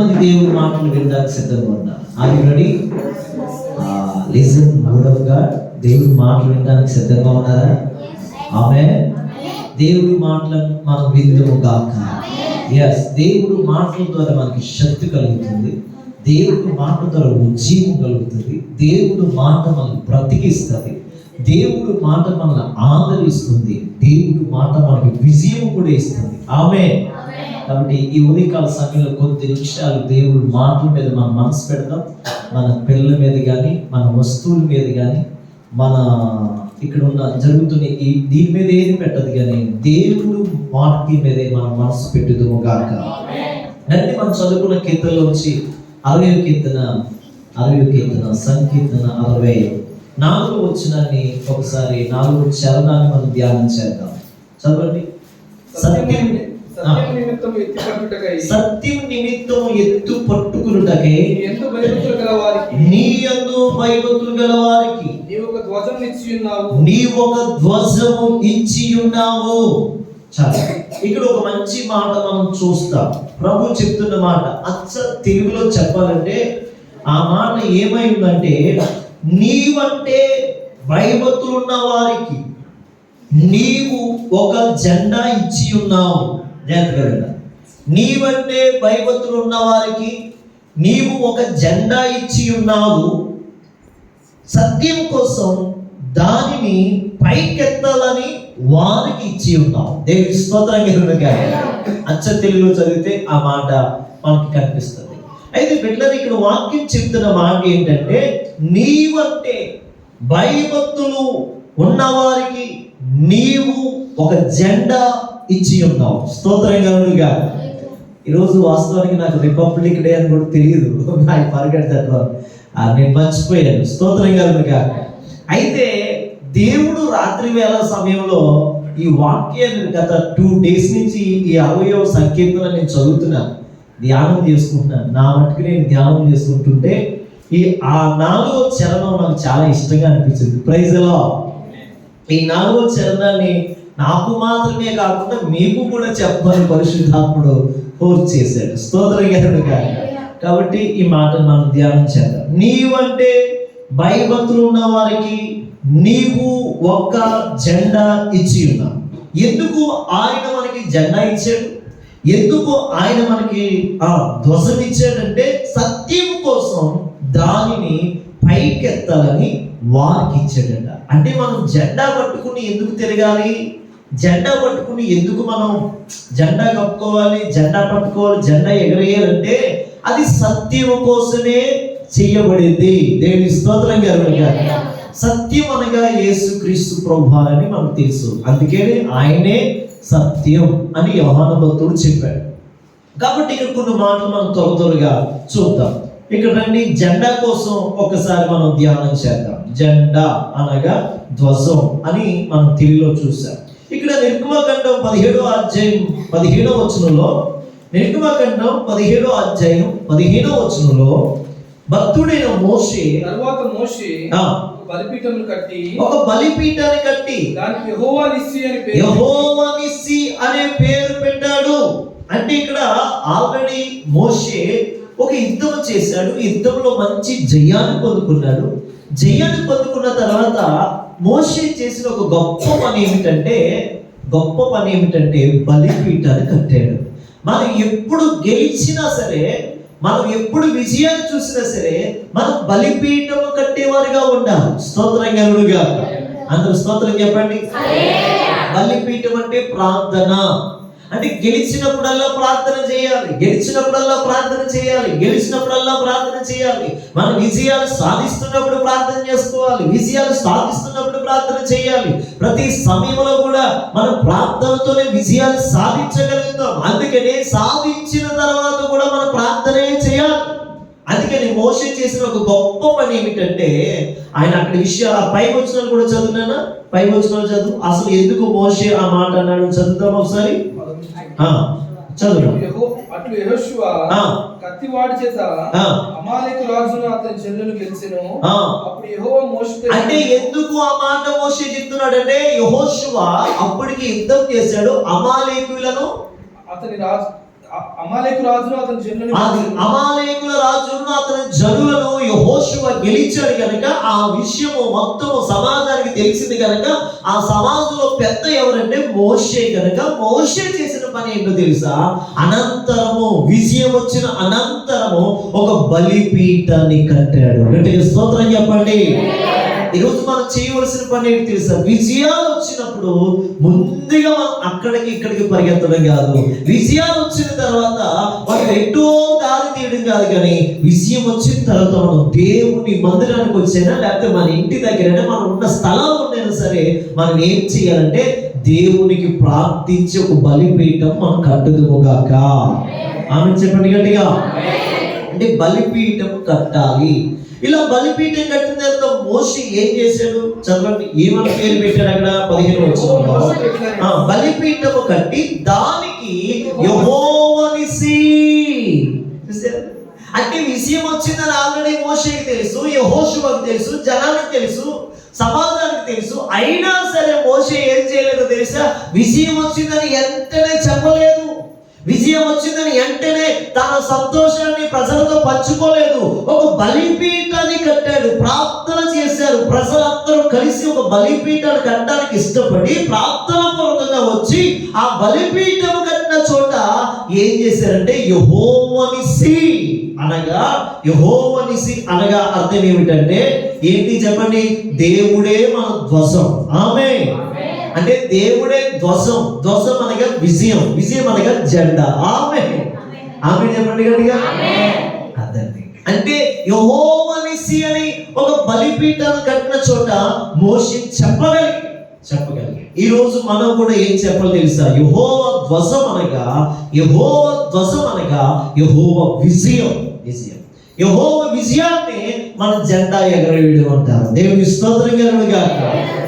ఎంతమంది దేవుడి మాటలు వినడానికి సిద్ధంగా ఉన్నారు? Are you ready? Listen word of God. దేవుడి మాటలు వినడానికి సిద్ధంగా ఉన్నారా? ఆమేన్. దేవుడి మాటలను మనం విందుము గాక. yes, దేవుడి మాటల ద్వారా మనకి శక్తి కలుగుతుంది. దేవుడి మాట ద్వారా ఉజ్జీవం కలుగుతుంది. దేవుడి మాట మనల్ని బ్రతికిస్తుంది. దేవుడి మాట మనల్ని ఆదరిస్తుంది. దేవుడి మాట మనకి విజయం కూడా ఇస్తుంది. ఆమేన్. కాబట్టి ఈ ఉదయకాల సమయంలో కొద్ది నిమిషాలు దేవుడి మాటల మీద మనం మనసు పెడతాం. మన పిల్లల మీద కానీ, మన వస్తువుల మీద కానీ, మన ఇక్కడ ఉన్న జరుగుతున్న ఈ దీని మీద ఏది పెట్టదు కానీ దేవుడు వాటి మీదే మనం మనసు పెట్టుదుము గాక. అంటే మనం చదువుకున్న కీర్తనలో వచ్చి 60వ కీర్తన సంకీర్తన 64వ వచనాన్ని ఒకసారి 4వ చరణాన్ని మనం ధ్యానం చేద్దాం. చదవండి. సత్యం నిమిత్తం ఎత్తు పట్టుకునుటకై నీ యందు భయభక్తులు గల వారికి నీవు ఒక ధ్వజము ఇచ్చి ఉన్నావు. చాలా ఇక్కడ ఒక మంచి మాట మనం చూస్తాం. ప్రభు చెప్తున్న మాట అచ్చ తెలుగులో చెప్పాలంటే ఆ మాట ఏమైందంటే, నీవంటే భయభక్తులు ఉన్న వారికి నీవు ఒక జెండా ఇచ్చి ఉన్నావు. జాగ్రత్తగా, నీవంటే భయభక్తులు ఉన్న వారికి నీవు ఒక జెండా ఇచ్చి ఉన్నావు. సత్యం కోసం దానిని పైకెత్తాలని వారికి ఇచ్చి ఉన్నావు. దేవుడి స్తోత్రం కలుగునుగా. అచ్చ తెలుగులో చదివితే ఆ మాట మనకి కనిపిస్తుంది. అయితే బిడ్డలు ఇక్కడ వాక్యం చెప్తున్న మాట ఏంటంటే, నీవంటే భయభక్తులు ఉన్నవారికి నీవు ఒక జెండా ఇచ్చి ఉన్నావు. స్తోత్రం కలుగునుగా. ఈరోజు వాస్తవానికి నాకు రిపబ్లిక్ డే అని కూడా తెలియదు. I forget that one. నేను మర్చిపోయాను. స్తోత్రం కలుగునుగా. అయితే దేవుడు రాత్రి వేళ సమయంలో ఈ వాక్యాన్ని గత 2 days నుంచి ఈ 60వ సంకీర్తన నేను చదువుతున్నాను, ధ్యానం చేసుకుంటున్నాను. నా మట్టుకు నేను ధ్యానం చేసుకుంటుంటే ఈ 4వ చరణం నాకు చాలా ఇష్టంగా అనిపించింది. Praise the Lord. ఈ 4వ చరణాన్ని నాకు మాత్రమే కాకుండా మీకు కూడా చెప్పాలని పరిశుద్ధాత్ముడు ఫోర్స్ చేశాడు. స్తోత్రం కలుగునుగా. కాబట్టి ఈ మాటను మనం ధ్యానం చేద్దాం. నీవంటే భయభక్తులు ఉన్న వారికి నీవు ఒక్క జెండా ఇచ్చి ఉన్నావు. ఎందుకు ఆయన మనకి జెండా ఇచ్చాడు? ఎందుకు ఆయన మనకి ధ్వజం ఇచ్చాడంటే, సత్యం కోసం దానిని పైకెత్తాలని వారికి ఇచ్చాడంట. అంటే మనం జెండా పట్టుకుని ఎందుకు తిరగాలి? జెండా పట్టుకుని ఎందుకు మనం జెండా కప్పుకోవాలి, జెండా పట్టుకోవాలి, జెండా ఎగరేయాలంటే అది సత్యం కోసమే చేయబడింది. దేవుని స్తోత్రం కలుగునుగా. సత్యం అనగా యేసుక్రీస్తు ప్రభువారని మనకు తెలుసు. అందుకే ఆయనే సత్యం అని యోహాను భక్తుడు చెప్పాడు. కాబట్టి ఇక్కడ కొన్ని మాటలు మనం త్వరగా చూద్దాం. ఇక్కడ రండి, జెండా కోసం ఒకసారి మనం ధ్యానం చేద్దాం. జెండా అనగా ధ్వజం అని మనం తెలుగులో చూసాం. ఇక్కడ నిర్గమకాండం 17వ అధ్యాయం 15వ వచనంలో, నిర్గమకాండం 17వ అధ్యాయం 15వ వచనంలో భక్తుడైన మోషే ఒక బలిపీఠాన్ని కట్టి దానికి యెహోవా నిస్సి అనే పేరు పెట్టాడు. అంటే ఇక్కడ ఆల్రెడీ మోషే ఒక యుద్ధం చేశాడు. యుద్ధంలో మంచి జయాన్ని పొందుకున్నాడు. జయాన్ని పొందుకున్న తర్వాత మోషే చేసిన ఒక గొప్ప పని ఏమిటంటే బలిపీఠాన్ని కట్టాడు. మనం ఎప్పుడు గెలిచినా సరే, మనం ఎప్పుడు విజయాన్ని చూసినా సరే, మనం బలిపీఠం కట్టేవారిగా ఉండాలి. స్తోత్రం కలుగునుగా. అందరూ స్తోత్రం చెప్పండి. బలిపీఠం అంటే ప్రార్థన. అంటే గెలిచినప్పుడల్లా ప్రార్థన చేయాలి, గెలిచినప్పుడల్లా ప్రార్థన చేయాలి, గెలిచినప్పుడల్లా ప్రార్థన చేయాలి. మనం విజయాలు సాధిస్తున్నప్పుడు ప్రార్థన చేసుకోవాలి, విజయాలు సాధిస్తున్నప్పుడు ప్రార్థన చేయాలి. ప్రతి సమయంలో కూడా మనం ప్రార్థనతోనే విజయాలు సాధించగలుగుతాం. అందుకనే సాధించిన తర్వాత కూడా మనం ప్రార్థనే చేయాలి. అందుకని మోషే చేసిన ఒక గొప్ప పని ఏమిటంటే, ఆయన అక్కడ విషయాలు ఆ పై వచనాలు కూడా చదువునా, పై వచనాలు చదువు. అసలు ఎందుకు మోషే ఆ మాట అన్నాడు చదువుతాం ఒకసారి. చదువు. అట్లు యెహోషువ కత్తివాడి చేత అమాలేకు రాజును అతని చెల్లెలు గెలిచెను. అప్పుడు యెహోవా మోషేతో, అంటే ఎందుకు ఆ మాట మోషే చెప్తున్నాడంటే, యెహోషువ అప్పటికి యుద్ధం చేశాడు, అమాలేకులను అమాలేకు రాజును అతని జనులను అది అమాలేకుల రాజును అతని జనులను యెహోషువ గెలిచాడు కనుక ఆ విషయము మొత్తం సమాజానికి తెలిసింది కనుక ఆ సమాజంలో పెద్ద ఎవరంటే మోషే కనుక మోషే చేసిన పని ఏంటో తెలుసా? అనంతరము విజయం వచ్చిన అనంతరము ఒక బలిపీఠాన్ని కట్టాడు. గట్టిగా స్తోత్రం చెప్పండి. ఈరోజు మనం చేయవలసిన పని ఏంటి తెలుసా? విజయాలు వచ్చినప్పుడు ముందుగా మనం అక్కడికి ఇక్కడికి పరిగెత్తడం కాదు. విజయాలు వచ్చిన తర్వాత మనం ఎటో దారి తీయడం కాదు, కానీ విజయం వచ్చిన తర్వాత మనం దేవుని మందిరానికి వచ్చైనా లేకపోతే మన ఇంటి దగ్గరైనా మనం ఉన్న స్థలాలు ఉండైనా సరే మనం ఏం చేయాలంటే దేవునికి ప్రార్థించి ఒక బలిపీఠం మనం కట్టుదుముగాక. ఆమె చెప్పండి గట్టిగా. అంటే బలిపీఠం కట్టాలి. ఇలా బలిపీఠం కట్టిన తర్వాత మోషే ఏం చేశాడు చదవండి. ఏమని పేరు పెట్టాడు అక్కడ 15వ వచనంలో? బలిపీఠము కట్టి దానికి యెహోవా నిసి. అంటే విషయం వచ్చిందని ఆల్రెడీ మోషేకి తెలుసు, యెహోషువకు తెలుసు, జనానికి తెలుసు, సమాజానికి తెలుసు. అయినా సరే మోషే ఏం చేయలేదో తెలుసా? విజయం వచ్చిందని వెంటనే చెప్పలేదు. విజయం వచ్చిందని వెంటనే తన సంతోషాన్ని ప్రజలతో పంచుకోలేదు. ఒక బలిపీఠాన్ని కట్టాడు. ప్రార్థన చేశారు. ప్రజలందరూ కలిసి ఒక బలిపీఠాన్ని కట్టడానికి ఇష్టపడి ప్రార్థన పూర్వకంగా వచ్చి ఆ బలిపీఠం కట్టిన చోట ఏం చేశారంటే యెహోవా నిసి అనగా, యెహోవా నిసి అనగా అర్థం ఏమిటంటే ఏంటి చెప్పండి? దేవుడే మన ధ్వజం. ఆమేన్. అంటే దేవుడే ధ్వజం. ధ్వజం అనగా విజయం, విజయం అనగా జెండా. ఆమేన్. ఆమేన్ చెప్పండి గట్టిగా. అదండి. అంటే యెహోవా నిసి అని ఒక బలిపీఠాన్ని కట్టిన చోట మోషే చెప్పగలిగి. ఈ రోజు మనం కూడా ఏం చెప్పాలి తెలుసా? యెహోవా ధ్వజం అనగా, యెహోవా ధ్వజం అనగా యెహోవా విజయం. యెహోవా విజయాన్ని మన జెండా ఎగరవేయడం అంటారు. దేవుని స్తోత్రం కలుగుగాక.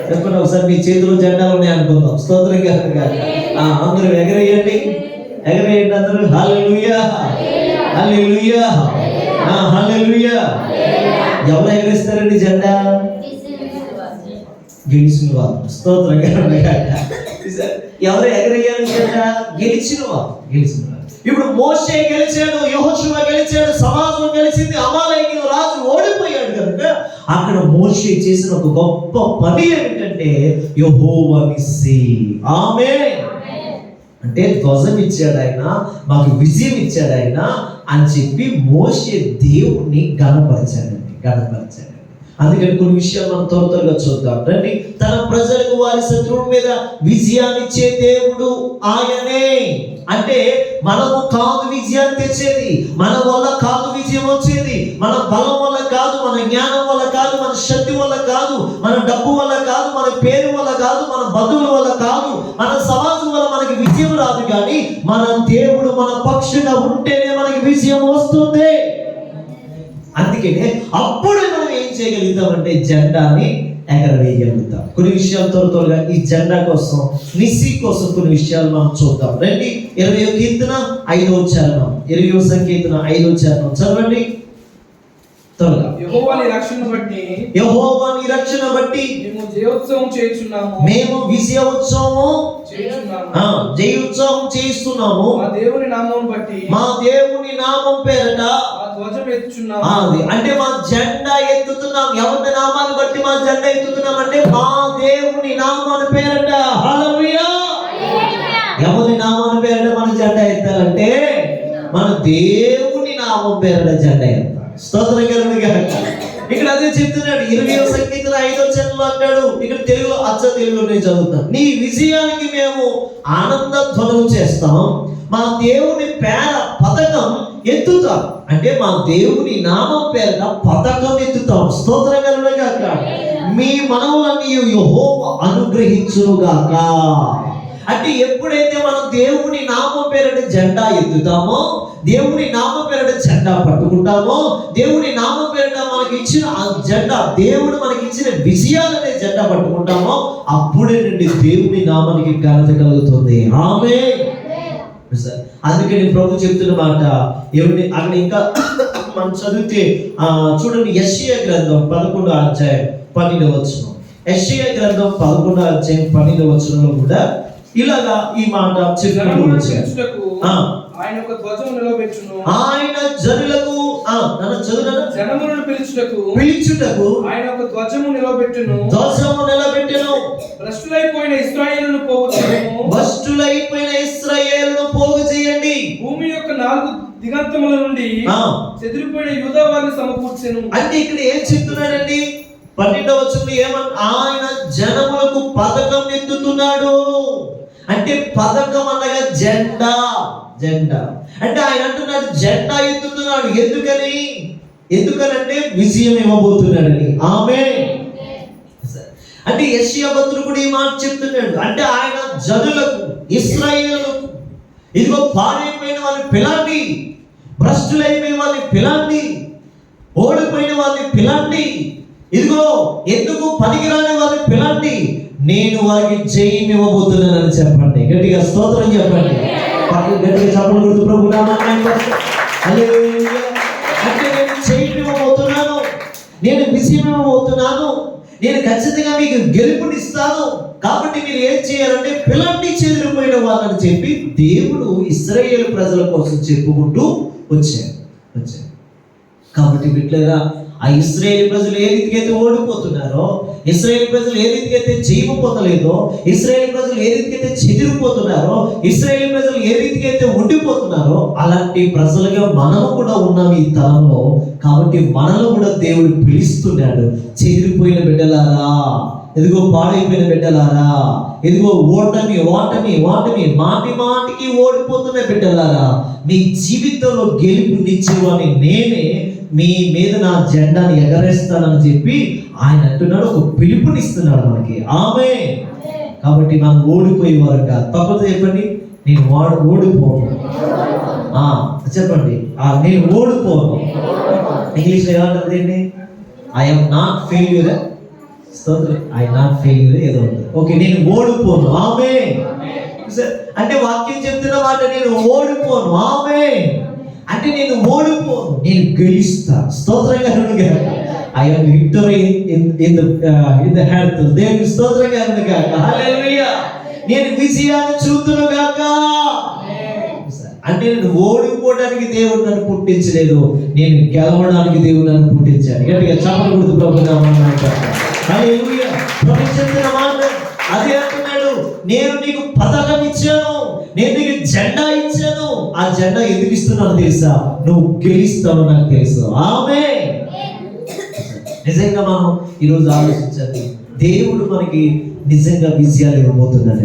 చెప్పండి ఒకసారి, మీ చేతిలో జెండాలు ఉన్నాయి అనుకుందాం. స్తోత్రం కలుగుగాక. అందరూ ఎగరేయండి అందరూ. హల్లెలూయా, హల్లెలూయా, హల్లెలూయా. ఎవరు ఎగరేస్తారండి జెండా? గెలిచిన వారు. స్తోత్రం కలుగుగాక. ఎవరు ఎగరేయాలి జెండా? గెలిచిన వారు. ఇప్పుడు మోషే గెలిచాడు, యెహోషువ గెలిచాడు, సమాజం గెలిచింది, అమాలేకీయుల రాజు ఓడిపోయాడు కనుక అక్కడ మోషే చేసిన ఒక గొప్ప పని ఏమిటంటే యెహోవా నిసి. ఆమేన్. అంటే ధ్వజం ఇచ్చాడు ఆయన, మాకు విజయం ఇచ్చాడు ఆయన అని చెప్పి మోషే దేవుణ్ణి గణపరిచాడు. అందుకని కొన్ని విషయాలు మనం త్వరగా చూద్దాం రండి. తన ప్రజలకు వారి శత్రువుల మీద విజయాన్ని ఇచ్చే దేవుడు ఆయనే. అంటే మనము కాదు విజయాన్ని తెచ్చేది, మన వల్ల కాదు విజయం వచ్చేది, మన బలం వల్ల కాదు, మన జ్ఞానం వల్ల కాదు, మన శక్తి వల్ల కాదు, మన డబ్బు వల్ల కాదు, మన పేరు వల్ల కాదు, మన బంధువుల వల్ల కాదు, మన సమాజం వల్ల మనకి విజయం రాదు. కానీ మన దేవుడు మన పక్షంగా ఉంటేనే మనకి విజయం వస్తుంది. అందుకనే అప్పుడు మనం ఏం చేయగలుగుతామంటే జెండాని ఎగరవేయగలుగుతాం. కొన్ని విషయాలు త్వరగా ఈ జెండా కోసం, నిసి కోసం కొన్ని విషయాలు మనం చూద్దాం రండి. 20వ కీర్తన 5వ చరణం, 20వ సంకీర్తన 5వ చరణం చదవండి త్వరగా. యెహోవాని రక్షణ బట్టి మేము జయోత్సవం చేస్తున్నాము. మేము విజయోత్సవం జయోత్సవం చేస్తున్నాము. మా దేవుని నామమును బట్టి, మా దేవుని నామం పేరట ధ్వజం ఎత్తుచున్నాము. అంటే మా జెండా ఎత్తుతున్నాం. ఎవరి నామాన్ని బట్టి మా జెండా ఎత్తుతున్నాం అంటే మా దేవుని నామాన్ని పేరట. హల్లెలూయా. ఎవరి నామాన్ని పేరట మన జెండా ఎత్తాలంటే మన దేవుని నామం పేరట జెండా ఎత్తాలి. స్తోత్రం కలుగుగాక. ఇక్కడ అదే చెప్తున్నాడు 20వ సంకీర్తన 5వ చరణంలో అంటాడు. ఇక్కడ తెలుగులో అచ్చ తెలుగులో నేను చదువుతాను. నీ విజయానికి మేము ఆనంద ధ్వనులు చేస్తాం, మా దేవుని పేర పతాకం ఎత్తుతాం. అంటే మా దేవుని నామం పేరున పతాకం ఎత్తుతాం. స్తోత్రం కలుగుగాక. మీ మనవులన్నీ యెహోవా అనుగ్రహించుగాక. అంటే ఎప్పుడైతే మనం దేవుని నామం పేరున జెండా ఎత్తుతామో, దేవుని నామం పేరున జెండా పట్టుకుంటామో, దేవుని నామం పేరున మనకి ఇచ్చిన ఆ జెండా, దేవుడు మనకి ఇచ్చిన విజయాలనే జెండా పట్టుకుంటామో అప్పుడే నుండి దేవుని నామానికి ఘనత కలుగుతుంది. ఆమేన్. అందుకని ప్రభు చెప్తున్న మాట ఏమిటి అక్కడ ఇంకా మనం చదివితే చూడండి. యెషయా గ్రంథం 11వ అధ్యాయం 12వ వచనం. యెషయా గ్రంథం 11వ అధ్యాయం 12వ వచనంలో కూడా ఇలాగా ఈ మాట చెప్పినట్టు ఆయన ఒక ధ్వజము నిలబెట్టును. ఆయన జనులకు జనములను పిలుచుటకు ఆయన ఒక ధ్వజము నిలబెట్టును. భ్రష్టులైపోయిన ఇశ్రాయేలును పోగు చేయండి. భూమి యొక్క 4 దిగంతముల నుండి చెదిరిపోయిన యూదా వారిని సమకూర్చెను. అంటే ఇక్కడ ఏం చెప్తున్నాడండి? 12వ వచనంలో ఆయన జనములకు పథకం ఎత్తుతున్నాడు. అంటే పథకం అనగా జెండా. అంటే ఆయన అంటున్నాడు జెండా ఎత్తుతున్నాడు. ఎందుకనంటే విజయం ఇవ్వబోతున్నాడని. ఆమేన్. అంటే యెషయా భక్తుడు కూడా ఈ మాట చెప్తున్నాడు. అంటే ఆయన జనులకు, ఇశ్రాయేలులకు, ఇదిగో పాడైపోయిన వాళ్ళని పిలండి, భ్రష్టులైపోయిన వాళ్ళని పిలండి, ఓడిపోయిన వాళ్ళని పిలండి, ఇదిగో ఎందుకు పనికిరాని వాళ్ళని పిలండి, నేను వారికి జయం ఇవ్వబోతున్నానని చెప్పండి. గట్టిగా స్తోత్రం చెప్పండి. గట్టిగా చప్పట్లు కొడుతూ ప్రభు నామమున హల్లెలూయా. అంటే నేను జయం ఇవ్వబోతున్నాను, నేను విజయం ఇవ్వబోతున్నాను, నేను ఖచ్చితంగా మీకు గెలుపునిస్తాను. కాబట్టి మీరు ఏం చేయాలంటే పిలండి చెదిరిపోయిన వాళ్ళని చెప్పి దేవుడు ఇశ్రాయేలు ప్రజల కోసం చెప్పుకుంటూ వచ్చారు. కాబట్టి బిడ్డలారా, ఆ ఇశ్రాయేలు ప్రజలు ఏ రీతికైతే ఓడిపోతున్నారో, ఇశ్రాయేలు ప్రజలు ఏ రీతికైతే జయము పొందలేదో, ఇశ్రాయేలు ప్రజలు ఏ రీతికైతే చెదిరిపోతున్నారో, ఇశ్రాయేలు ప్రజలు ఏ రీతికైతే ఉండిపోతున్నారో, అలాంటి ప్రజలుగా మనము కూడా ఉన్నాం ఈ తరంలో. కాబట్టి మనలో కూడా దేవుడు పిలుస్తున్నాడు. చెదిరిపోయిన బిడ్డలారా, ఇదిగో పాడైపోయిన బిడ్డలారా, ఇదిగో ఓటమి మాటికి ఓడిపోతున్న బిడ్డలారా, మీ జీవితంలో గెలుపునిచ్చేవాడిని నేనే, మీ మీద నా జెండాని ఎగరేస్తానని చెప్పి ఆయన అంటున్నాడు. ఒక పిలుపునిస్తున్నాడు మనకి. ఆమేన్. కాబట్టి మనం ఓడిపోయేవారు కాదు. తప్పదు చెప్పండి, నేను ఓడిపోను. చెప్పండి, నేను ఓడిపోను. ఇంగ్లీష్లో ఏమంటారు దీన్ని? I'm not failure. ఏదో ఓకే, నేను ఓడిపోను. ఆమేన్. అంటే వాక్యం చెప్తున్న మాట, నేను ఓడిపోను. ఆమేన్. అంటే నేను ఓడిపోను, నేను గెలుస్తా. స్తోత్రంగా I am victory in the health. దేవుని స్తోత్రంగా హల్లెలూయా. నేను విజయాన్ని చూతును గాక. అంటే నేను ఓడిపోవడానికి దేవుడు నన్ను పుట్టించలేదు, నేను గెలవడానికి దేవుడు నన్ను పుట్టించాడు. గట్టిగా చప్పట్లు కొడుతూ ప్రభు నామమున హల్లెలూయా. ప్రభు చెప్తున్న మాట అదే అంటున్నాడు. నేను నీకు పథకం ఇచ్చాను, నేను నీకు జెండా ఇచ్చాను. ఆ జెండా ఎందుకు ఇస్తున్నాను తెలుసా? నువ్వు గెలుస్తావు, నాకు తెలుసు. ఆమేన్. నిజంగా మనం ఈరోజు ఆలోచించాలి, దేవుడు మనకి నిజంగా విజయాలు ఇవ్వబోతున్నాడు.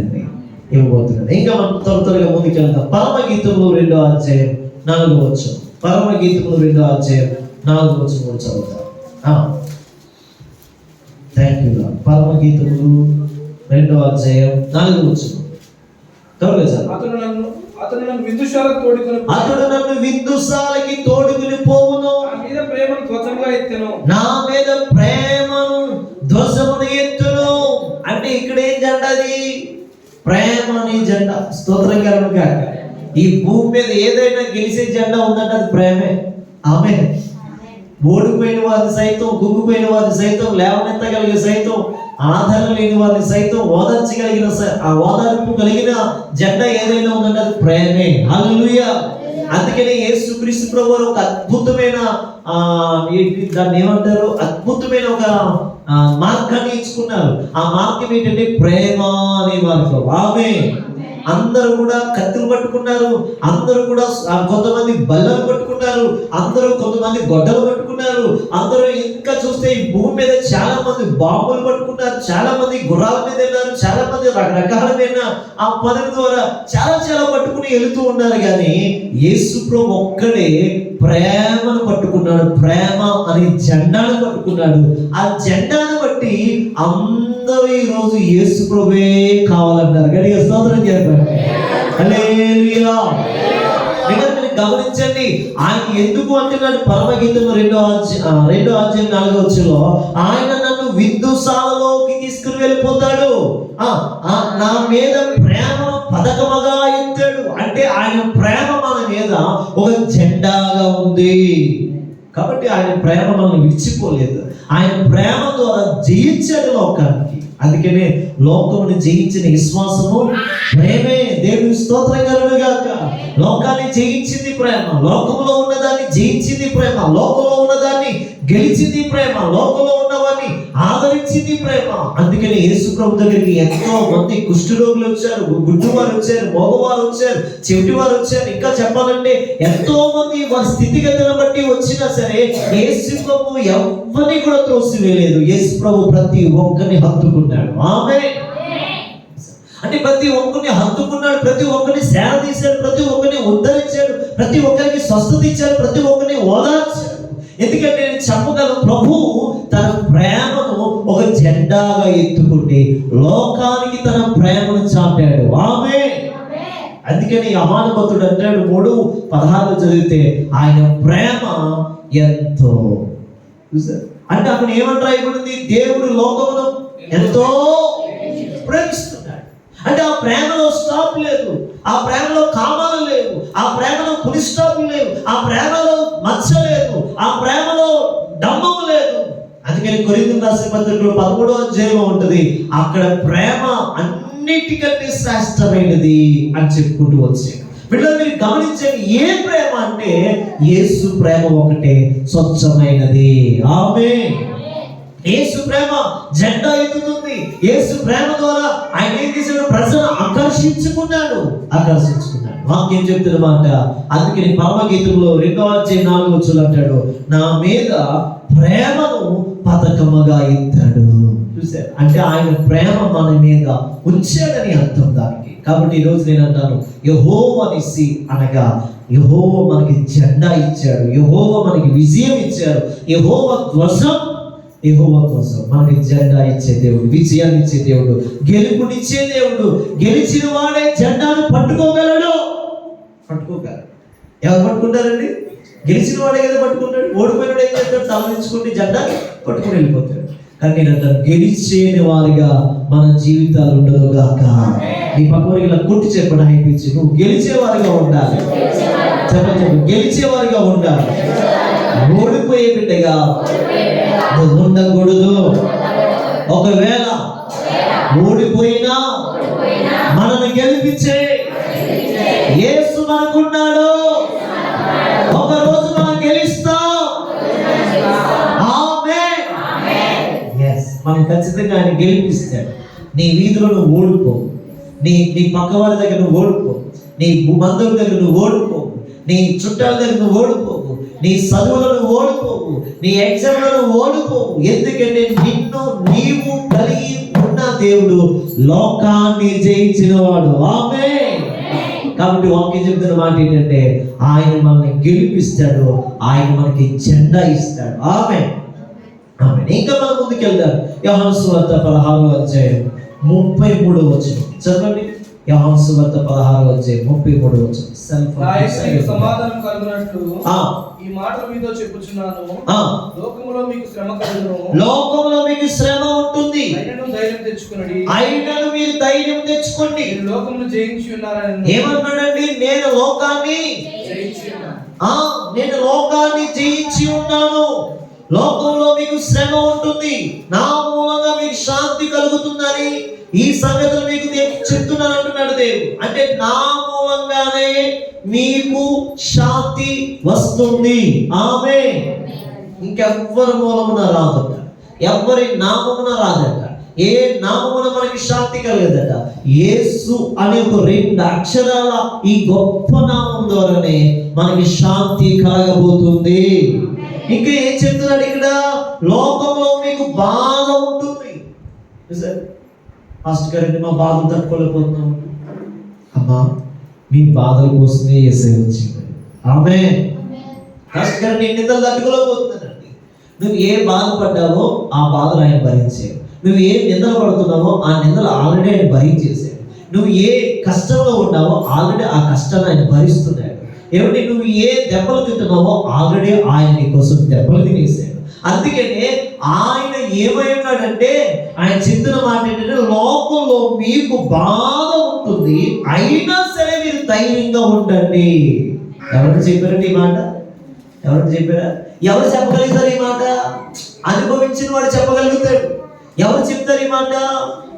ఇంకా మనం త్వరగా ముందుకెళ్తాం. పరమగీతములు 2వ అధ్యాయం 4వ వచనం. పరమగీతములు 2వ అధ్యాయం 4వ వచనం చదువుతాం. Thank you. పరమగీతములు 2వ అధ్యాయం 4వ వచనం. అతడు నన్ను విందుశాలకి తోడుకుని పోవును. నా మీద ప్రేమను ధ్వజమును ఎత్తును. అంటే ఇక్కడ ఏం జెండా? అది ప్రేమని జెండా. స్తోత్రంగా కాక. ఈ భూమి మీద ఏదైనా గెలిచే జెండా ఉందంటే అది ప్రేమే. ఆమేన్. ఓడిపోయిన వారిని సైతం, గుంగిపోయిన వారిని సైతం, లేవనెత్తగలిగే సైతం, ఆదరణ లేని వారిని సైతం ఓదార్చగలిగిన, ఆ ఓదార్పు కలిగిన జెండా ఏదైనా ఉందంటే అది ప్రేమే. హల్లెలూయా. అందుకనే యేసుక్రీస్తు ప్రభువు ఒక అద్భుతమైన దాన్ని ఏమంటారు, అద్భుతమైన ఒక మార్గాన్ని ఇచ్చుకున్నారు. ఆ మార్గం ఏంటంటే ప్రేమ అనే మార్గం. ఆమేన్. అందరూ కూడా కత్తులు పట్టుకున్నారు, అందరూ కూడా కొంతమంది బల్లలు పట్టుకున్నారు, అందరూ కొంతమంది గొడ్డలు పట్టుకున్నారు, అందరూ ఇంకా చూస్తే ఈ భూమి మీద చాలా మంది బాంబులు పట్టుకున్నారు, చాలా మంది గుర్రాల మీద వెళ్ళారు, చాలా మంది రకరకాలమైన ఆ పదవి ద్వారా చాలా పట్టుకుని వెళుతూ ఉన్నారు. కానీ యేసు ప్రభు ఒక్కడే ప్రేమను పట్టుకున్నాడు. ప్రేమ అనే జెండాను పట్టుకున్నాడు. ఆ జెండాను బట్టి అందరూ ఈ రోజు యేసు ప్రభువే కావాలన్నారు. గట్టిగా స్తోత్రం చెప్పండి. హల్లెలూయా. గమనించండి, ఆయన ఎందుకు అంటున్నాడు? పరమగీతం 2వ అధ్యాయం 4వ వచనంలో ఆయన నన్ను విందుశాలలోకి తీసుకుని వెళ్ళిపోతాడు, నా మీద ప్రేమను పథకముగా ఎత్తాడు. అంటే ఆయన ప్రేమ మన మీద ఒక జెండాగా ఉంది. కాబట్టి ఆయన ప్రేమ మనల్ని విడిచిపోలేదు. ఆయన ప్రేమ ద్వారా జయించాడు లోకానికి. అందుకనే లోకమును జయించిన విశ్వాసము ప్రేమే. దేవుని స్తోత్రం కలుగును గాక. లోకాన్ని జయించింది ప్రేమ, లోకంలో ఉన్నదాన్ని జయించింది ప్రేమ, లోకంలో ఉన్నదాన్ని గెలిచింది ప్రేమ, లోకంలో ఉన్నవాన్ని ఆదరించింది ప్రేమ. అందుకని యేసు ప్రభు దగ్గరికి ఎంతో మంది కుష్ఠరోగులు వచ్చారు, గుడ్డివారు వచ్చారు, మోగవారు వచ్చారు, చెవిటివారు వచ్చారు. ఇంకా చెప్పాలంటే ఎంతో మంది వారి స్థితిగతులను బట్టి వచ్చినా సరే యేసు ప్రభు ఎవరిని కూడా త్రోసివేయలేదు. యేసు ప్రభు ప్రతి ఒక్కరిని హత్తుకున్నాడు. ఆమేన్. అంటే ప్రతి ఒక్కరిని హత్తుకున్నాడు, ప్రతి ఒక్కరిని సేవ తీశాడు, ప్రతి ఒక్కరిని ఉద్ధరించాడు, ప్రతి ఒక్కరికి స్వస్థత ఇచ్చాడు, ప్రతి ఒక్కరిని ఓదార్చాడు. ఎందుకంటే నేను చెప్పగలను, ప్రభు తన ప్రేమను ఒక జెండాగా ఎత్తుకుంటే లోకానికి తన ప్రేమను చాటాడు. ఆమేన్. అందుకని యోహాను భక్తుడు అంటాడు 3:16 చదివితే ఆయన ప్రేమ ఎంతో, అంటే అక్కడ ఏమని రాయబడింది? దేవుడు లోకమును ఎంతో ప్రేమిస్తున్నాడు. అంటే ఆ ప్రేమలో స్టాప్ లేదు, ఆ ప్రేమలో కామాలు లేవు, ఆ ప్రేమలో పులి స్టాప్ లేవు, ఆ ప్రేమలో మచ్చ లేదు, ఆ ప్రేమలో డంబము లేదు. అందుకని కొరింథీయులకు రాసిన పత్రికలో 13వ అధ్యాయంలో ఉంటుంది, అక్కడ ప్రేమ అన్నిటికంటే శ్రేష్టమైనది అని చెప్పుకుంటూ వచ్చాడు. వీళ్ళని మీరు గమనించండి, ఏ ప్రేమ అంటే యేసు ప్రేమ ఒకటే స్వచ్ఛమైనది. ఆమేన్. యేసు ప్రేమ జెండా ఎత్తుతుంది. యేసు ప్రేమ ద్వారా ఆయన ఏం చేశాడు? ప్రజలను ఆకర్షించుకున్నాడు. వాక్యం చెప్తున్నమాట. అందుకని పరమగీతంలో 2వ అధ్యాయం 4వ వచనం అంటాడు, నా మీద ప్రేమను పథకముగా ఎత్తాడు. చూసారు? అంటే ఆయన ప్రేమ మన మీద ఉంచాడని అర్థం దానికి. కాబట్టి ఈరోజు నేను అంటాను, యెహోవా నిస్సి అనగా యెహోవా మనకి జెండా ఇచ్చాడు, యెహోవా మనకి విజయం ఇచ్చాడు, యెహోవా ధ్వజం, యెహోవా కోసం మనకి జెండా ఇచ్చే దేవుడు, విజయాన్ని ఇచ్చే దేవుడు, గెలుపునిచ్చే దేవుడు. గెలిచిన వాడే జెండాను పట్టుకోగలడు. ఎవరు పట్టుకుంటారండి? గెలిచిన వాడే కదా పట్టుకుంటాడు. ఓడిపోయినాడు ఏం చేస్తాడు? తలదించుకుంటే జెండా పట్టుకుని వెళ్ళిపోతాడు. కానీ నేను అంటాను, గెలిచేని వారిగా మన జీవితాలు ఉండదు గాక. నీ పక్కవారికి ఇలా కొట్టి చెప్పడం అయిపించి, నువ్వు గెలిచేవారిగా ఉండాలి. చెప్పండి, గెలిచేవారిగా ఉండాలి. ఓడిపోయే బిడ్డగా నువ్వు ఉండకూడదు. ఒకవేళ ఓడిపోయినా మనల్ని గెలిపించే యేసు మనకున్నాడు. ఒక రోజు మనం గెలుస్తాం. ఆమేన్. మనం ఖచ్చితంగా ఆయన గెలిపిస్తాడు. నీ వీధిలో నువ్వు ఓడిపోవు, నీ పక్క వాళ్ళ దగ్గర నువ్వు ఓడిపోవు, నీ బంధువుల దగ్గర నువ్వు ఓడిపోవు, నీ చుట్టాల దగ్గర నువ్వు ఓడిపోవు, నీ చదువులో నువ్వు ఓడిపోవు, నీ ఎగ్జామ్లో నువ్వు ఓడిపోవు. ఎందుకంటే నిన్ను నీవు కలిగి ఉన్న దేవుడు లోకాన్ని జయించిన వాడు. ఆమేన్. కాబట్టి వాక్యం చెప్తున్న మాట ఏంటంటే ఆయన మనల్ని గెలిపిస్తాడు, ఆయన మనకి జెండా ఇస్తాడు. ఆమేన్. ఆమేన్. ఇంకా మనం ముందుకెళ్దాం. యోహాను సువార్త 16వ అధ్యాయం 33వ వచనం చదవండి. యోహాను సువార్త 16వ అధ్యాయం 33వ వచనం. సమాధానం కలుగునట్లు ఈ మాటలు మీతో చెప్పుచున్నాను, లోకములో మీకు శ్రమ కలుగును. లోకములో మీకు శ్రమ ఉంటుంది, అయినను ధైర్యం తెచ్చుకొనుడి. అయినను మీరు ధైర్యం తెచ్చుకోండి. మీరు లోకమును జయించి ఉన్నారని. ఏమన్నాడండి? నేను లోకాన్ని జయించి ఉన్నాను. నేను లోకాన్ని జయించి ఉన్నాను. లోకంలో మీకు శ్రమ ఉంటుంది, నా మూలంగా మీకు శాంతి కలుగుతుందని ఈ సంగతులు మీకు చెప్తున్నాను అంటున్నాడు దేవుడు. అంటే నా మూలంగానే మీకు శాంతి వస్తుంది. ఆమేన్. ఇంకెవ్వరి మూలమున రాదట, ఎవరి నామమున రాదట. ఏ నామమున మనకి శాంతి కలగదట? యేసు అనే ఒక 2 అక్షరాల ఈ గొప్ప నామం ద్వారానే మనకి శాంతి కలగబోతుంది. ఇంకా ఏం చెప్తున్నాడు ఇక్కడ? లోకంలో మీకు బాధ ఉంటుంది. మాస్టర్ గారండి, మా బాధలు తట్టుకోలేకపోతున్నాం. అమ్మా, మీ బాధల కోసమే యేసయ్య వచ్చింది. ఆమేన్. మాస్టర్ గారు, నేను నిందలు తట్టుకోలేకపోతున్నానండి. నువ్వు ఏ బాధపడ్డావో ఆ బాధలు ఆయన భరించాడు. నువ్వు ఏ నిందలు పడుతున్నావో ఆ నిందలు ఆల్రెడీ ఆయన భరించేశాడు. నువ్వు ఏ కష్టంలో ఉన్నావో ఆల్రెడీ ఆ కష్టాన్ని ఆయన భరిస్తున్నాడు. ఏమంటే నువ్వు ఏ దెబ్బలు తింటున్నావో ఆల్రెడీ ఆయన నీ కోసం దెబ్బలు తినేసాడు. అందుకనే ఆయన ఏమైనాడంటే ఆయన చెప్తున్న మాట ఏంటంటే లోకంలో మీకు బాధ ఉంటుంది, అయినా సరే మీరు ధైర్యంగా ఉండండి. ఎవరికి చెప్పారండి ఈ మాట? ఎవరికి చెప్పారా? ఎవరు చెప్పగలుగుతారు ఈ మాట? అనుభవించిన వాడు చెప్పగలుగుతాడు. ఎవరు చెప్తారు ఈ మాట?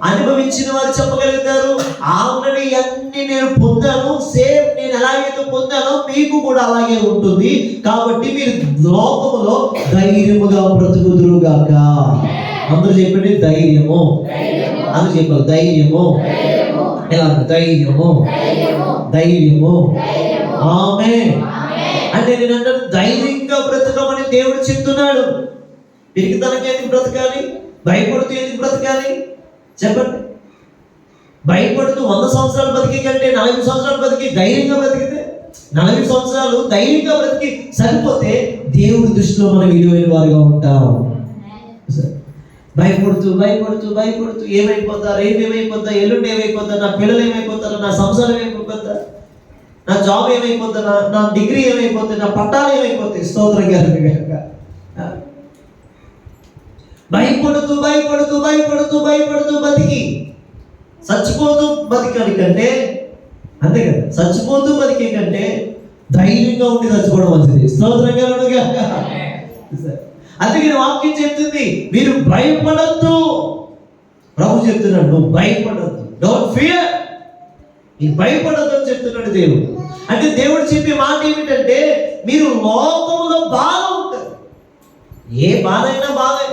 అనుభవించిన వారు చెప్పగలుగుతారు. ఆల్రెడీ అన్ని నేను పొందాను, సేమ్ నేను ఎలాగైతే పొందానో మీకు కూడా అలాగే ఉంటుంది. కాబట్టి మీరు లోకములో ధైర్యముగా బ్రతుకుదురుగాక. అందరూ చెప్పండి ధైర్యము. అందరూ చెప్పాలి ధైర్యము. ఎలా? ధైర్యము, ధైర్యము. ఆమేన్. అంటే నేను అంటే ధైర్యంగా బ్రతకమని దేవుడు చెప్తున్నాడు. పిరికితనంగా ఎందుకు బ్రతకాలి? భయపడుతూ ఎందుకు బ్రతకాలి? చెప్పండి. భయపడుతూ 100 సంవత్సరాలు బతికి కంటే 40 సంవత్సరాలు బతికి ధైర్యంగా బ్రతికితే, 40 సంవత్సరాలు ధైర్యంగా బ్రతికి సరిపోతే దేవుడి దృష్టిలో మనం విలువైన వారుగా ఉంటాం. భయపడుతూ భయపడుతూ భయపడుతూ ఏమైపోతా, రేపు ఏమైపోతా, ఎల్లుండి ఏమైపోతా, నా పిల్లలు ఏమైపోతారు, నా సంసారం ఏమైపోతా, నా జాబ్ ఏమైపోతా, నా డిగ్రీ ఏమైపోతుంది, నా పట్టాలు ఏమైపోతాయి. స్తోత్రం గారు. భయపడుతూ భయపడుతూ భయపడుతూ భయపడుతూ బతికి చచ్చిపోతూ బతికాలి కంటే, అంతే కదా, చచ్చిపోతూ బతికే కంటే ధైర్యంగా ఉండి చచ్చిపోవడం మంచిది. స్తోత్రం గారు. అందుకే వాక్యం చెప్తుంది, మీరు భయపడద్దు. ప్రభు చెప్తున్నాడు, నువ్వు భయపడద్దు, డోంట్ ఫియర్. నీకు భయపడద్దు అని చెప్తున్నాడు దేవుడు. అంటే దేవుడు చెప్పే మాట ఏమిటంటే, మీరు లోకంలో బాధ ఉంటుంది. ఏ బాధ అయినా బాధే,